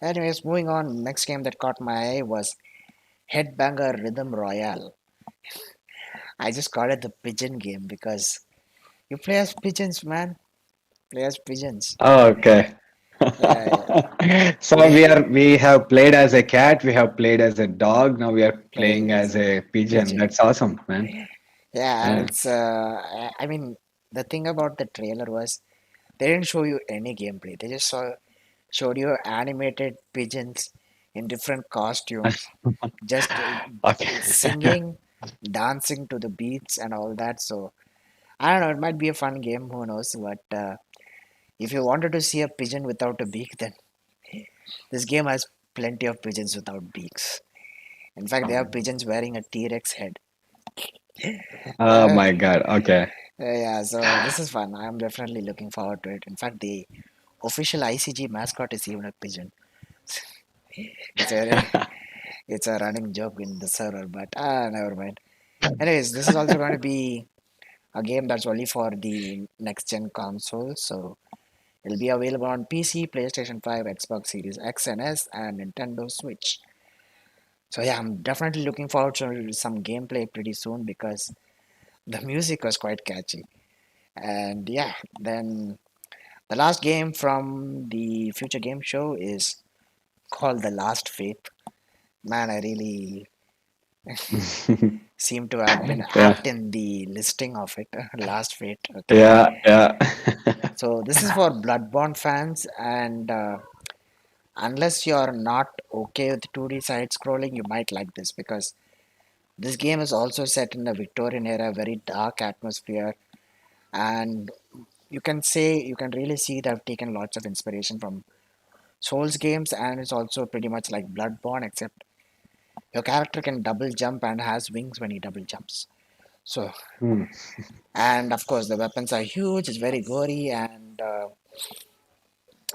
Anyways, moving on. Next game that caught my eye was Headbanger Rhythm Royale. I just called it the pigeon game because you play as pigeons, man. Play as pigeons. Oh, okay. Yeah, yeah. So Play we have played as a cat, we have played as a dog, now we are playing playing as as a a pigeon. pigeon. That's awesome, man. Yeah, and Yeah. it's the thing about the trailer was they didn't show you any gameplay. They just showed you animated pigeons in different costumes, just Okay. singing, dancing to the beats and all that. So I don't know. It might be a fun game. Who knows? But if you wanted to see a pigeon without a beak, then this game has plenty of pigeons without beaks. In fact, they have pigeons wearing a T-Rex head. Oh Uh, my God. Okay. yeah, so this is fun. I'm definitely looking forward to it. In fact, the official ICG mascot is even a pigeon. It's a it's a running joke in the server, but never mind. Anyways, this is also going to be a game that's only for the next gen console, so it'll be available on PC, PlayStation 5, Xbox Series X and S, and Nintendo Switch. So yeah, I'm definitely looking forward to some gameplay pretty soon because the music was quite catchy. And yeah, then the last game from the future game show is called The Last Faith. Man, I really seem to have been Yeah. apt in the listing of it. Last Fate. Okay. Yeah. Yeah. So this is for Bloodborne fans, and unless you're not okay with 2D side scrolling, you might like this because this game is also set in the Victorian era, very dark atmosphere, and you can really see they've taken lots of inspiration from Souls games, and it's also pretty much like Bloodborne, except your character can double jump and has wings when he double jumps. So, Hmm. and of course, the weapons are huge, it's very gory, and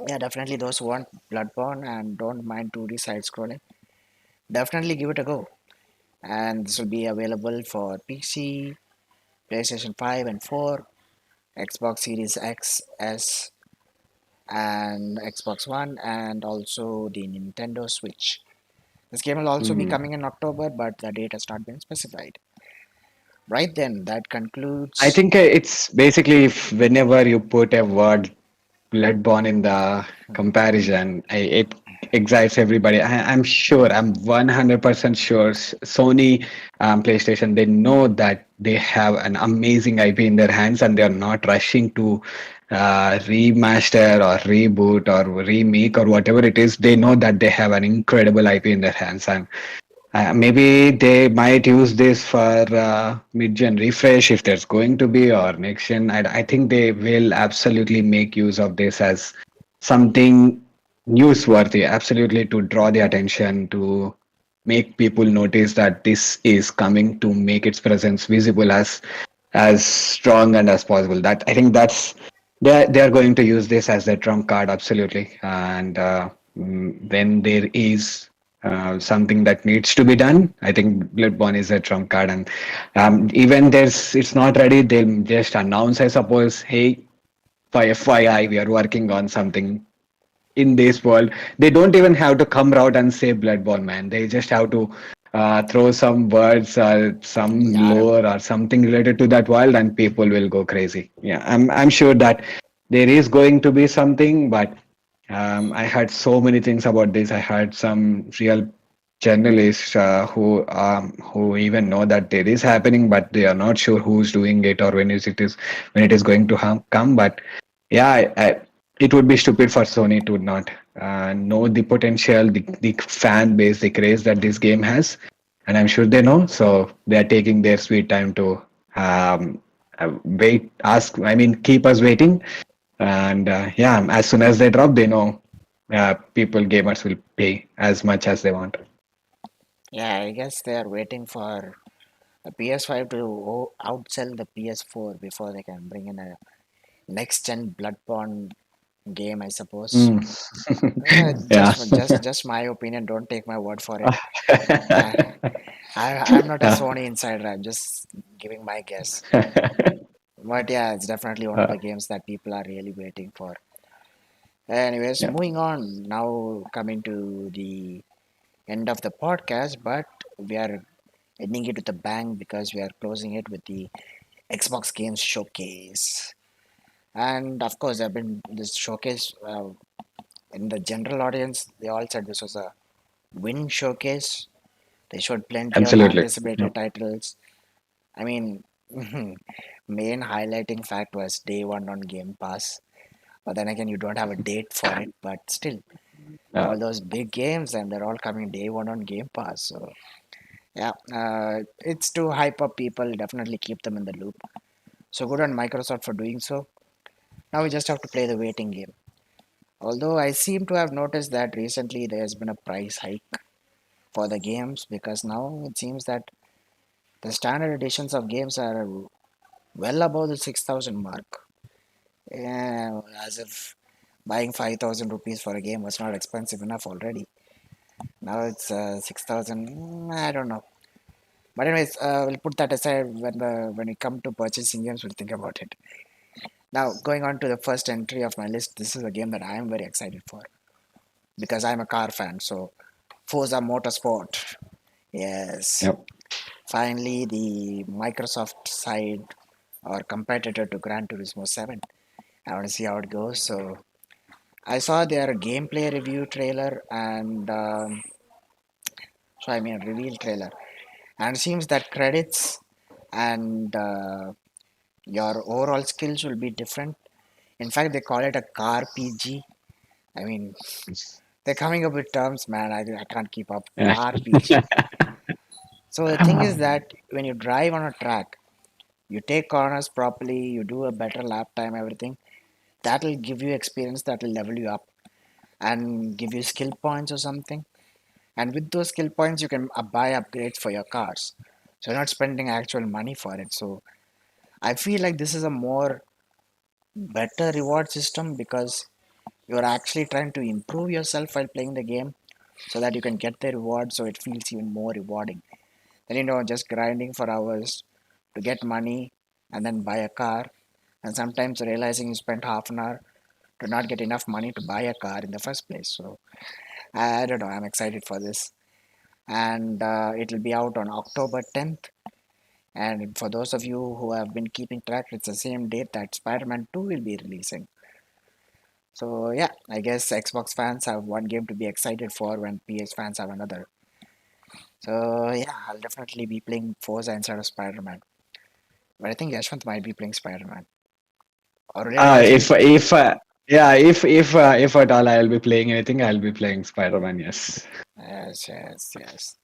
yeah, definitely those who want Bloodborne and don't mind 2D side scrolling, definitely give it a go. And this will be available for PC, PlayStation 5 and 4, Xbox Series X, S, and Xbox One, and also the Nintendo Switch. This game will also be Hmm. coming in October, but the date has not been specified. Right then, that I concludes. think it's basically if whenever you put a word Bloodborne in the comparison, it excites everybody. I'm sure, I'm 100% sure Sony, PlayStation, they know that they have an amazing IP in their hands and they're not rushing to remaster or reboot or remake or whatever it is. They know that they have an incredible IP in their hands, and maybe they might use this for mid-gen refresh if there's going to be, or next gen. I think they will absolutely make use of this as something newsworthy, absolutely to draw the attention, to make people notice that this is coming, to make its presence visible as strong and as possible. That I think that's they are going to use this as their trump card, absolutely. And when there is something that needs to be done, I think Bloodborne is a trump card. And even there's it's not ready, they'll just announce, I suppose, hey, for FYI, we are working on something in this world. They don't even have to come out and say Bloodborne, man. They just have to throw some words or some Yeah, lore or something related to that world, and people will go crazy. Yeah, I'm sure that there is going to be something, but I heard so many things about this. I heard some real journalists who even know that it is happening, but they are not sure who's doing it or when it is going to come. But yeah, it would be stupid for Sony to not know the potential, the fan base, the craze that this game has, and I'm sure they know. So they are taking their sweet time to wait, ask. I mean, keep us waiting. And yeah, as soon as they drop, they know gamers will pay as much as they want. yeah. I guess they are waiting for the PS5 to outsell the PS4 before they can bring in a next gen Bloodborne game, I suppose. Mm. Just Yeah. just my opinion. Don't take my word for it. I, I'm not a Sony insider. I'm just giving my guess. But yeah, it's definitely one of Uh, the games that people are really waiting for. Anyways, yeah, moving on. Now coming to the end of the podcast, but we are ending it with a bang because we are closing it with the Xbox Games Showcase. And of course, there have been this showcase in the general audience. They all said this was a win showcase. They showed plenty of absolutely. Yeah. anticipated titles. I mean, main highlighting fact was day one on Game Pass. But then again, you don't have a date for it. But still, Uh, all those big games and they're all coming day one on Game Pass. So yeah, it's to hype up people. Definitely keep them in the loop. So good on Microsoft for doing so. Now we just have to play the waiting game. Although I seem to have noticed that recently there has been a price hike for the games because now it seems that the standard editions of games are well above the 6,000 mark. Yeah, as if buying 5,000 rupees for a game was not expensive enough already. Now it's 6,000. I don't know. But anyways, we'll put that aside when we come to purchasing games. We'll think about it. Now going on to the first entry of my list. This is a game that I am very excited for because I'm a car fan. So Forza Motorsport. Yes. yep. Finally, the Microsoft side or competitor to Gran Turismo 7. I want to see how it goes. So I saw their gameplay review trailer and so I mean reveal trailer, and it seems that credits and your overall skills will be different. In fact, they call it a car PG. I mean, they're coming up with terms, man. I can't keep up. Yeah. Car PG. So the thing is that when you drive on a track, you take corners properly, you do a better lap time, everything. That will give you experience. That will level you up and give you skill points or something. And with those skill points, you can buy upgrades for your cars. So you're not spending actual money for it. So I feel like this is a more better reward system because you're actually trying to improve yourself while playing the game so that you can get the reward so it feels even more rewarding than just grinding for hours to get money and then buy a car and sometimes realizing you spent half an hour to not get enough money to buy a car in the first place. So I don't know, I'm excited for this and it'll be out on October 10th. And for those of you who have been keeping track, it's the same date that Spider-Man 2 will be releasing. So yeah, I guess Xbox fans have one game to be excited for when PS fans have another. So yeah, I'll definitely be playing Forza instead of Spider-Man. But I think Yashwant might be playing Spider-Man. Or will it always be? If at all I'll be playing anything, I'll be playing Spider-Man. Yes. Yes, yes, yes.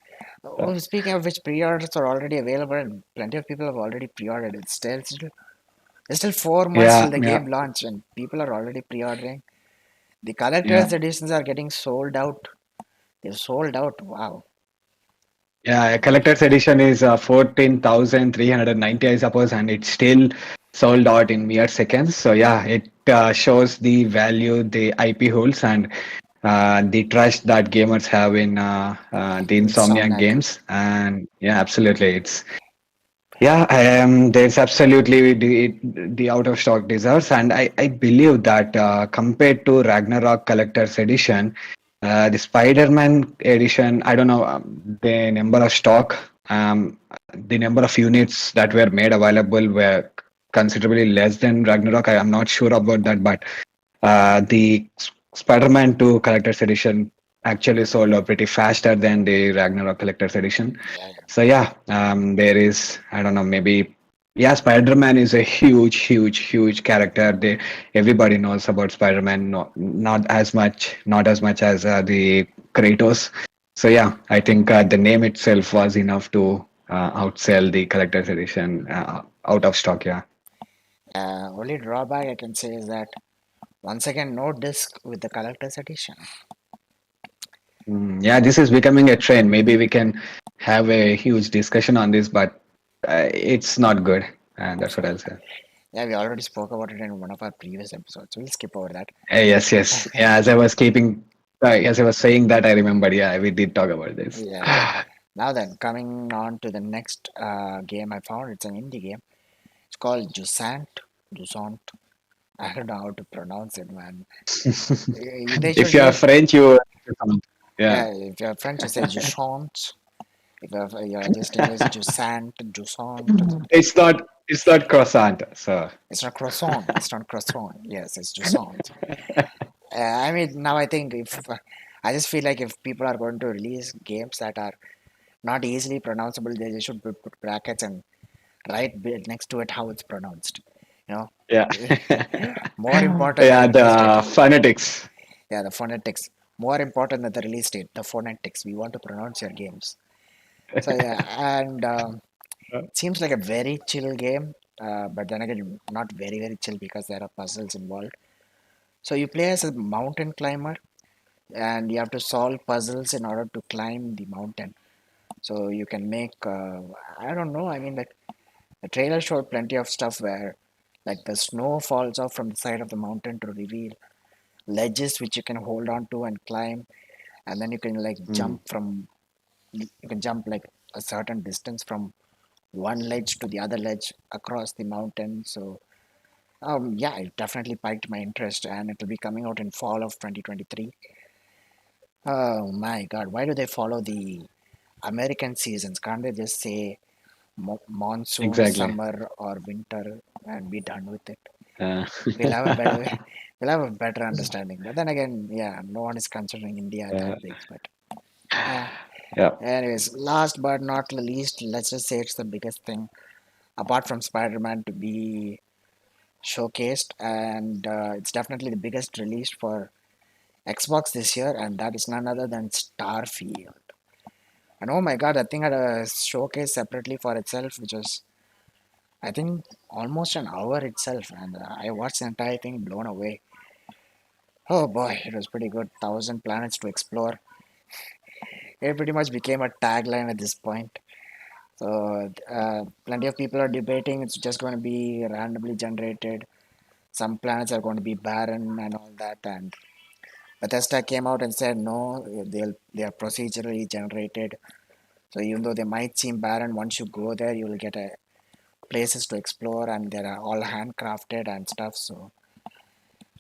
Oh, speaking of which, pre-orders are already available and plenty of people have already pre-ordered. It's still 4 months till Yeah, the yeah, game launch and people are already pre-ordering. The collector's yeah. editions are getting sold out. They're sold out. Wow. Yeah, a collector's edition is 14,390, I suppose, and it's still sold out in mere seconds. So yeah, it shows the value the IP holds and the trust that gamers have in the Insomniac Insomniac. games. And yeah, absolutely, it's yeah, there's absolutely the out of stock deserves, and I believe that compared to Ragnarok Collector's Edition, the Spider-Man edition, I don't know the number of stock, the number of units that were made available were considerably less than Ragnarok. I am not sure about that, but the Spider-Man 2 Collector's Edition actually sold out pretty faster than the Ragnarok Collector's Edition. Yeah, yeah. So yeah, there is, I don't know, maybe yeah, Spider-Man is a huge character. Everybody knows about Spider-Man, not as much as the Kratos. So yeah, I think the name itself was enough to outsell the collector's edition out of stock. Yeah. Only drawback I can say is that once again, no disc with the collector's edition. Yeah, this is becoming a trend. Maybe we can have a huge discussion on this, but it's not good. And that's what I'll say. Yeah, we already spoke about it in one of our previous episodes. We'll skip over that. Yes, yes. Yeah, as I was saying that, I remembered. Yeah, we did talk about this. Yeah. Now then, coming on to the next game I found. It's an indie game. It's called Jusant. Jusant. I don't know how to pronounce it, man. They If should you are name. French, you yeah. Yeah, if you're French, you say Jusant. If you're just English, Jusant, Jusant. It's not croissant. So It's not croissant. It's not croissant. Yes, it's Jusant. I mean, now I think if I just feel like if people are going to release games that are not easily pronounceable, they just should put brackets and write next to it how it's pronounced. You know, yeah. more important than Yeah, the release date. the phonetics. Yeah, the phonetics. More important than the release date. The phonetics. We want to pronounce your games. So yeah, and it seems like a very chill game. But then again, not very chill because there are puzzles involved. So you play as a mountain climber and you have to solve puzzles in order to climb the mountain. So you can make, I don't know, I mean, like the trailer showed plenty of stuff where like the snow falls off from the side of the mountain to reveal ledges which you can hold on to and climb, and then you can like Mm. you can jump like a certain distance from one ledge to the other ledge across the mountain. So yeah, it definitely piqued my interest, and it will be coming out in fall of 2023. Oh my God, why do they follow the American seasons? Can't they just say monsoon, Exactly. summer, or winter and be done with it? Uh, We'll have a better we'll have a better understanding. But then again, yeah, no one is considering India uh, that big. But uh, yeah. anyways, last but not least, let's just say it's the biggest thing apart from Spider-Man to be showcased, and it's definitely the biggest release for Xbox this year, and that is none other than Starfield. And oh my God, that thing had a showcase separately for itself, which was, I think, almost an hour itself. And I watched the entire thing blown away. Oh boy, it was pretty good. 1,000 planets to explore. It pretty much became a tagline at this point. So, plenty of people are debating it's just going to be randomly generated. Some planets are going to be barren and all that. And Bethesda came out and said no, they are procedurally generated. So even though they might seem barren, once you go there, you will get a places to explore, and they are all handcrafted and stuff. So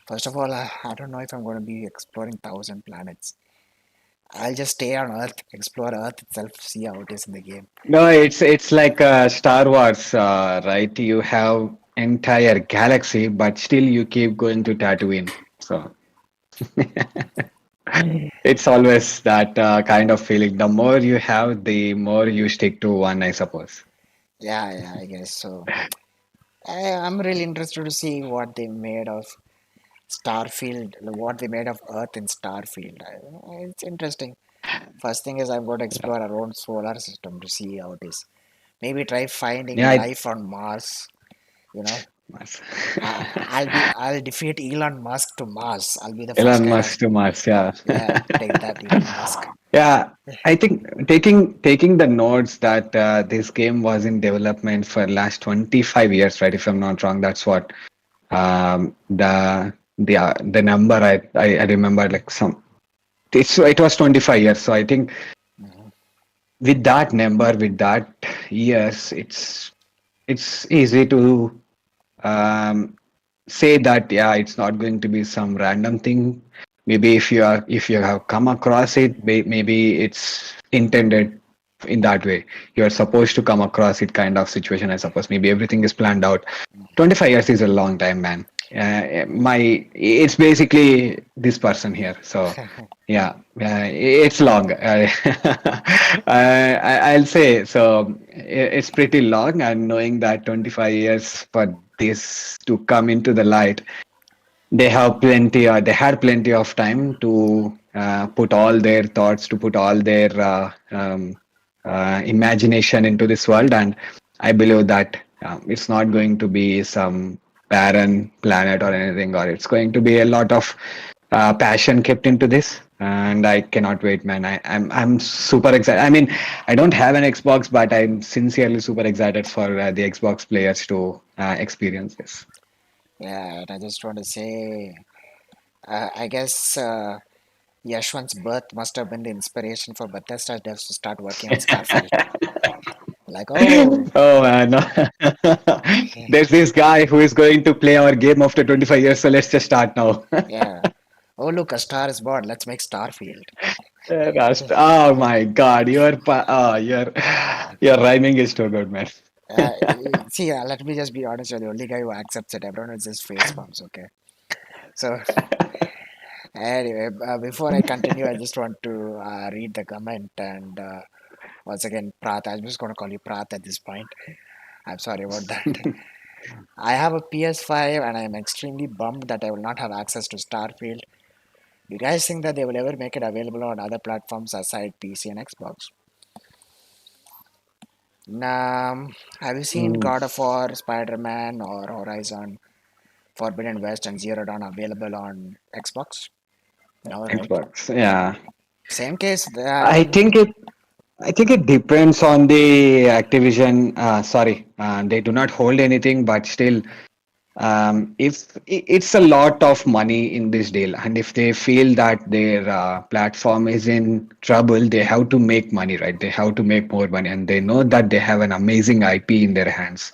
first of all, I don't know if I'm going to be exploring 1,000 planets. I'll just stay on Earth, explore Earth itself, see how it is in the game. No, it's like Star Wars, right? You have entire galaxy, but still you keep going to Tatooine. So it's always that kind of feeling. The more you have, the more you stick to one, I suppose. Yeah, yeah, I guess so. I'm really interested to see what they made of Starfield, what they made of Earth in Starfield. It's interesting. First thing is I'm going to Yeah, explore our own solar system to see how it is. Maybe try finding yeah, life on Mars. You know, Mars. I'll defeat Elon Musk to Mars. I'll be the first Elon guy to, Musk to Mars, yeah. yeah, take that Elon Musk. Yeah, I think taking the notes that this game was in development for last 25 years, right? If I'm not wrong, that's what the number I remember like some it was 25 years. So I think Mhm. with that number, with that years, it's easy to um, say that yeah, it's not going to be some random thing. Maybe if you have come across it, maybe it's intended in that way. You're supposed to come across it kind of situation, I suppose. Maybe everything is planned out. 25 years is a long time, man. It's basically this person here. So yeah, it's long. I'll say so. It's pretty long, and knowing that 25 years for this to come into the light, they had plenty of time to put all their thoughts, to put all their imagination into this world, and I believe that it's not going to be some barren planet or anything, or it's going to be a lot of passion kept into this, and I cannot wait, man. I'm super excited. I mean, I don't have an Xbox, but I'm sincerely super excited for the Xbox players to experience this. Yeah, and I just want to say, I guess Yeshwanth's birth must have been the inspiration for Bethesda devs to start working on Starfield. Like, oh, Oh man, there's this guy who is going to play our game after 25 years, so let's just start now. yeah. Oh, look, a star is born. Let's make Starfield. Rust. Oh my God, your rhyming is too good, man. Uh, See, let me just be honest. You're the only guy who accepts it. Everyone else just face palms, okay? So, anyway, before I continue, I just want to read the comment. And once again, Prat, I'm just going to call you Prat at this point. I'm sorry about that. I have a PS5 and I am extremely bummed that I will not have access to Starfield. Do you guys think that they will ever make it available on other platforms aside PC and Xbox? Have you seen Mm, God of War, Spider Man, or Horizon Forbidden West and Zero Dawn available on Xbox? No, right? Xbox, yeah. Same case. I I mean, think it. I think it depends on the Activision. Sorry, they do not hold anything, but still, if it's a lot of money in this deal, and if they feel that their platform is in trouble, they have to make money, right? They have to make more money, and they know that they have an amazing IP in their hands,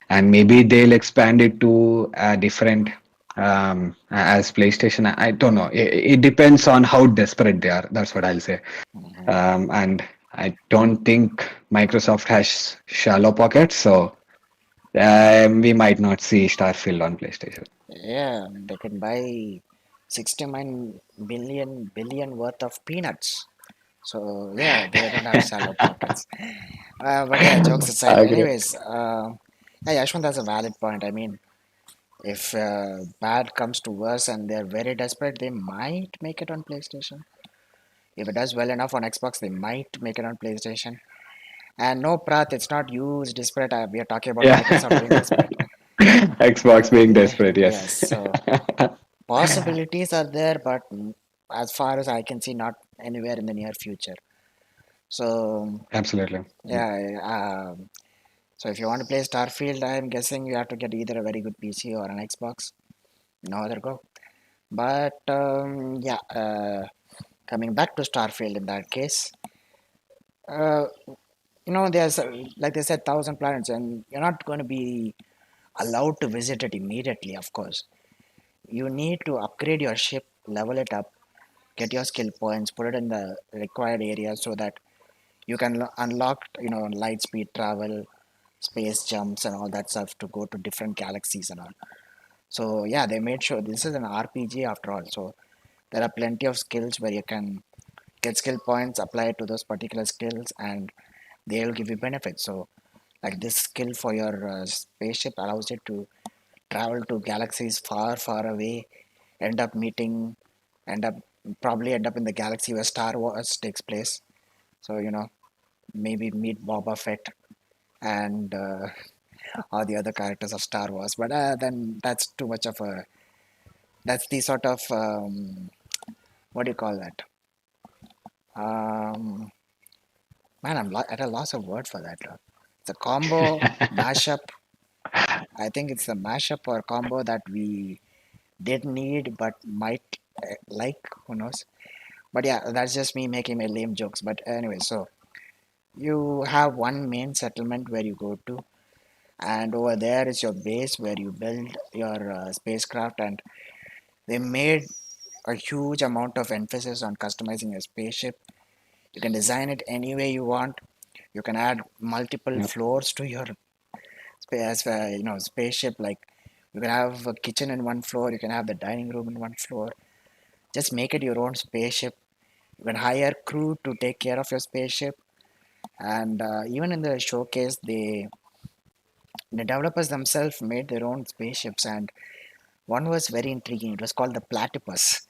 and maybe they'll expand it to a different as PlayStation. I don't know. It depends on how desperate they are. That's what I'll say. mhm. And I don't think Microsoft has shallow pockets, so we might not see Starfield on PlayStation. Yeah, they can buy 69 billion worth of peanuts. So yeah, they don't have shallow pockets. But yeah, jokes aside. I agree. Anyways, yeah, Yashwant has a valid point. I mean, if bad comes to worse and they're very desperate, they might make it on PlayStation. If it does well enough on Xbox, they might make it on PlayStation. And no, Prath, it's not you who's desperate. We are talking about Yeah. Microsoft being desperate. Xbox being Yeah, desperate, yes. yes. So possibilities are there, but as far as I can see, not anywhere in the near future. So Absolutely. yeah, so if you want to play Starfield, I'm guessing you have to get either a very good PC or an Xbox. No other go. But yeah, coming back to Starfield in that case, uh, there's like they said, 1,000 planets, and you're not going to be allowed to visit it immediately. Of course, you need to upgrade your ship, level it up, get your skill points, put it in the required area so that you can unlock, light speed travel, space jumps, and all that stuff to go to different galaxies and all. So yeah, they made sure this is an RPG after all. So there are plenty of skills where you can get skill points, apply it to those particular skills, and they'll give you benefits. So like this skill for your spaceship allows you to travel to galaxies far, far away, end up meeting, end up end up in the galaxy where Star Wars takes place. So maybe meet Boba Fett and all the other characters of Star Wars. But then that's too much of a that's the sort of what do you call that? Um, Man, I'm at a loss of word for that. It's a combo mashup. I think it's a mashup or combo that we did need, but might like. Who knows? But yeah, that's just me making my lame jokes. But anyway, so you have one main settlement where you go to, and over there is your base where you build your spacecraft. And they made a huge amount of emphasis on customizing your spaceship. You can design it any way you want. You can add multiple Yeah. floors to your spaceship. Like you can have a kitchen in one floor, you can have the dining room in one floor. Just make it your own spaceship. You can hire crew to take care of your spaceship. And even in the showcase, the developers themselves made their own spaceships, and one was very intriguing. It was called the Platypus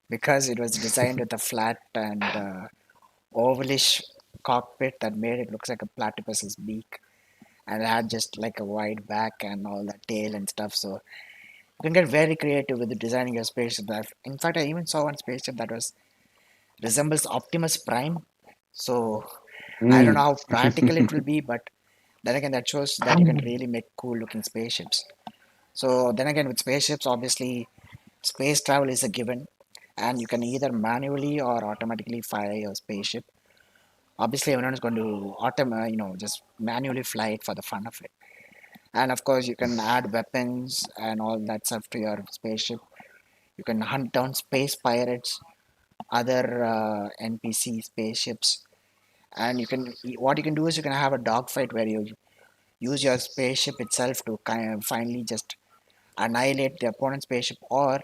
because it was designed with a flat and ovalish cockpit that made it look like a platypus's beak, and it had just like a wide back and all that tail and stuff. So you can get very creative with the designing your spaceship. In fact, I even saw one spaceship that was resembles Optimus Prime. So I don't know Mm. how practical it will be, but then again, that shows that you can really make cool looking spaceships. So then again, with spaceships, obviously, space travel is a given, and you can either manually or automatically fire your spaceship. Obviously, everyone is going to just manually fly it for the fun of it. And of course, you can add weapons and all that stuff to your spaceship. You can hunt down space pirates, other NPC spaceships, and what you can do is you can have a dogfight where you use your spaceship itself to kind of finally just annihilate the opponent's spaceship, or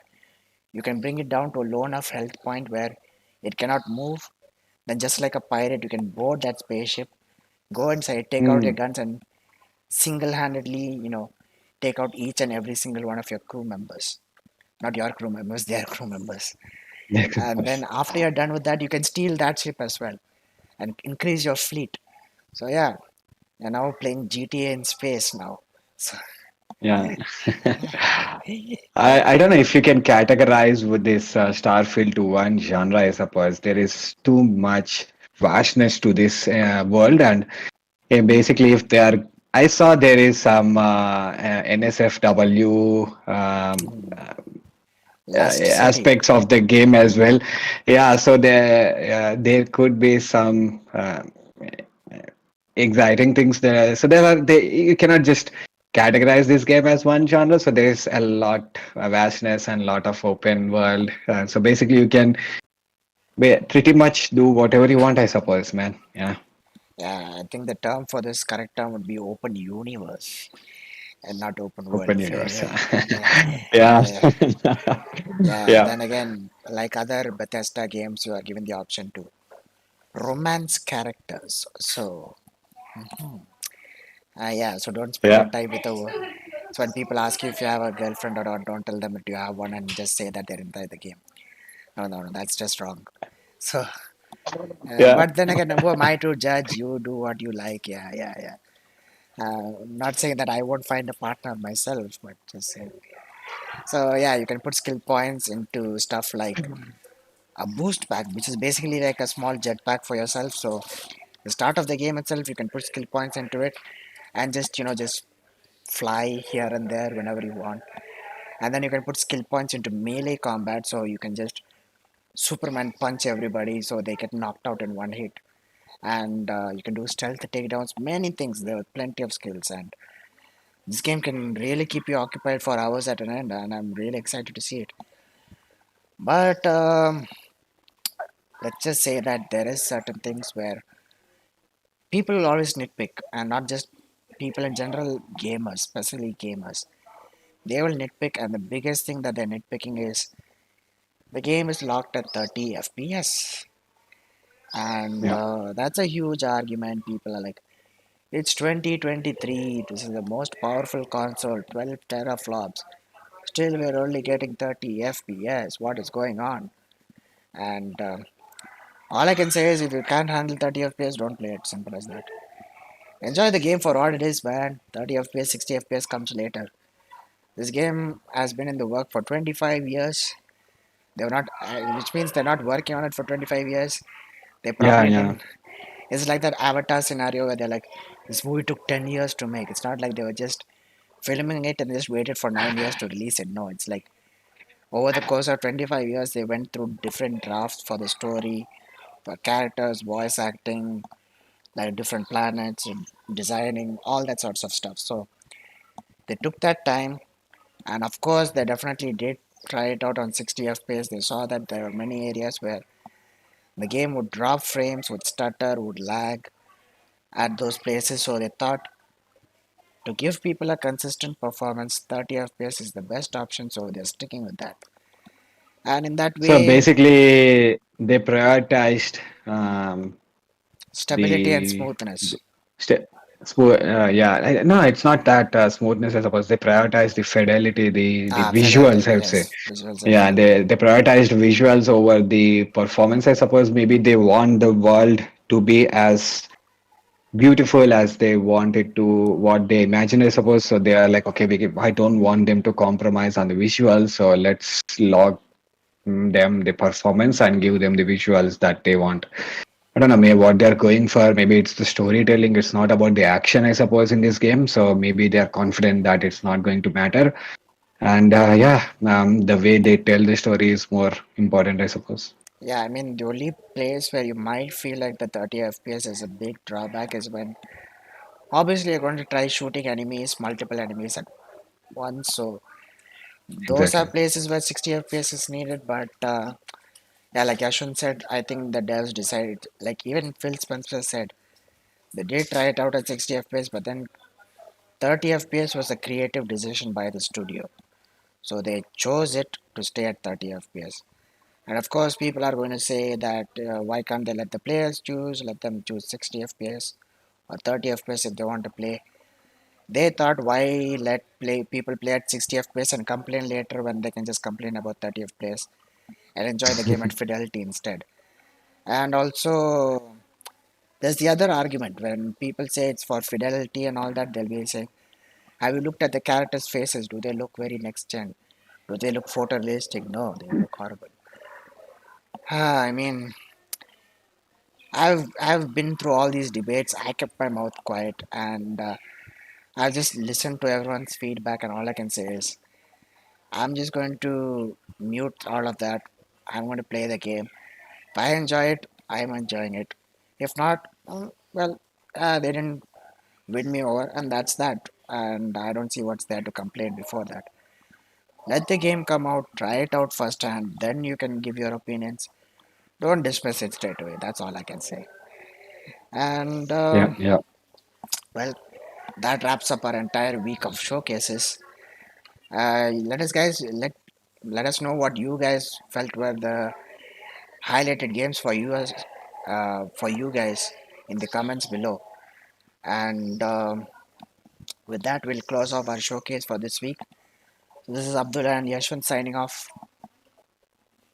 you can bring it down to a low enough health point where it cannot move. Then, just like a pirate, you can board that spaceship, go inside, take out your Mm. guns, and single-handedly, take out each and every single one of your crew members. Not your crew members, their crew members. And then after you're done with that, you can steal that ship as well and increase your fleet. So yeah, you're now playing GTA in space now. So Yeah. yeah, I don't know if you can categorize with this Starfield to one genre, I suppose. There is too much vastness to this world, and basically, if they are, I saw there is some NSFW Lost City. aspects of the game as well. Yeah, so there could be some exciting things there. So you cannot just categorize this game as one genre. So there's a lot of vastness and lot of open world. So basically, you can pretty much do whatever you want, I suppose, man. Yeah, Yeah, I think the term for this correct term would be open universe and not open world. open universe. Yeah, Yeah, yeah, yeah. yeah, Then again, like other Bethesda games, you are given the option to romance characters. So yeah, so don't yeah. stereotype with a word. So when people ask you if you have a girlfriend or not, don't tell them that you have one and just say that they're inside the game. No, no, no, that's just wrong. So, Yeah. but then again, who am I to judge? You do what you like. Yeah, yeah, yeah. Not saying that I won't find a partner myself, but just saying. So yeah, you can put skill points into stuff like a boost pack, which is basically like a small jetpack for yourself. So the start of the game itself, you can put skill points into it and just fly here and there whenever you want. And then you can put skill points into melee combat, so you can just Superman punch everybody so they get knocked out in one hit. And you can do stealth takedowns, many things. There are plenty of skills, and this game can really keep you occupied for hours at an end. And I'm really excited to see it. But let's just say that there is certain things where people will always nitpick, and not just people in general, gamers, especially gamers. They will nitpick, and the biggest thing that they're nitpicking is the game is locked at 30 FPS, and Yeah. that's a huge argument. People are like, it's 2023. This is the most powerful console, 12 teraflops. Still, we're only getting 30 FPS. What is going on? And all I can say is, if you can't handle 30 FPS, don't play it. Simple as that. Enjoy the game for what it is, man. 30 FPS, 60 FPS comes later. This game has been in the work for 25 years. They're not, which means they're not working on it for 25 years. They Yeah, probably yeah. didn't. It's like that Avatar scenario where they're like, this movie took 10 years to make. It's not like they were just filming it and just waited for 9 years to release it. No, it's like over the course of 25 years, they went through different drafts for the story, for characters, voice acting, like different planets, and designing, all that sorts of stuff. So they took that time, and of course, they definitely did try it out on 60 FPS. They saw that there were many areas where the game would drop frames, would stutter, would lag at those places. So they thought to give people a consistent performance, 30 FPS is the best option. So they're sticking with that. And in that So way, basically, they prioritized stability and the, smoothness. the yeah. No, it's not that smoothness, I suppose. They prioritize the fidelity, the Ah, fidelity. visuals, I would say. Yes, visuals and Yeah, fidelity. they prioritized visuals over the performance, I suppose. Maybe they want the world to be as beautiful as they want it to, what they imagine, I suppose. So they are like, okay, I don't want them to compromise on the visuals, so let's log them the performance and give them the visuals that they want. I don't know, maybe what they're going for. Maybe it's the storytelling. It's not about the action, I suppose, in this game. So maybe they're confident that it's not going to matter. And yeah, the way they tell the story is more important, I suppose. Yeah, I mean, the only place where you might feel like the 30 FPS is a big drawback is when obviously you're going to try shooting enemies, multiple enemies at once. So those are Exactly. places where 60 FPS is needed. But yeah, like Yashun said, I think the devs decided, like even Phil Spencer said, they did try it out at 60 FPS, but then 30 FPS was a creative decision by the studio. So they chose it to stay at 30 FPS. And of course, people are going to say that why can't they let the players choose? Let them choose 60 FPS or 30 FPS if they want to play. They thought, why let play people play at 60 FPS and complain later when they can just complain about 30 FPS and enjoy the game at fidelity instead. And also, there's the other argument when people say it's for fidelity and all that, they'll be saying, have you looked at the characters' faces? Do they look very next gen? Do they look photorealistic? No, they look horrible. I mean, I've been through all these debates. I kept my mouth quiet, and I just listened to everyone's feedback, and all I can say is I'm just going to mute all of that. I'm going to play the game. If I enjoy it, I'm enjoying it. If not, well, they didn't win me over, and that's that. And I don't see what's there to complain before that. Let the game come out, try it out first, and then you can give your opinions. Don't dismiss it straight away. That's all I can say. And Yeah, yeah. well, that wraps up our entire week of showcases. Let us guys let us know what you guys felt were the highlighted games for you guys in the comments below. And with that, we'll close off our showcase for this week. This is Abdul and Yashwant signing off.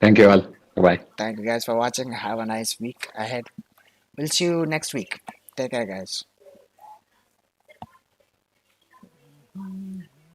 Thank you all. Bye. Thank you guys for watching. Have a nice week ahead. We'll see you next week. Take care, guys.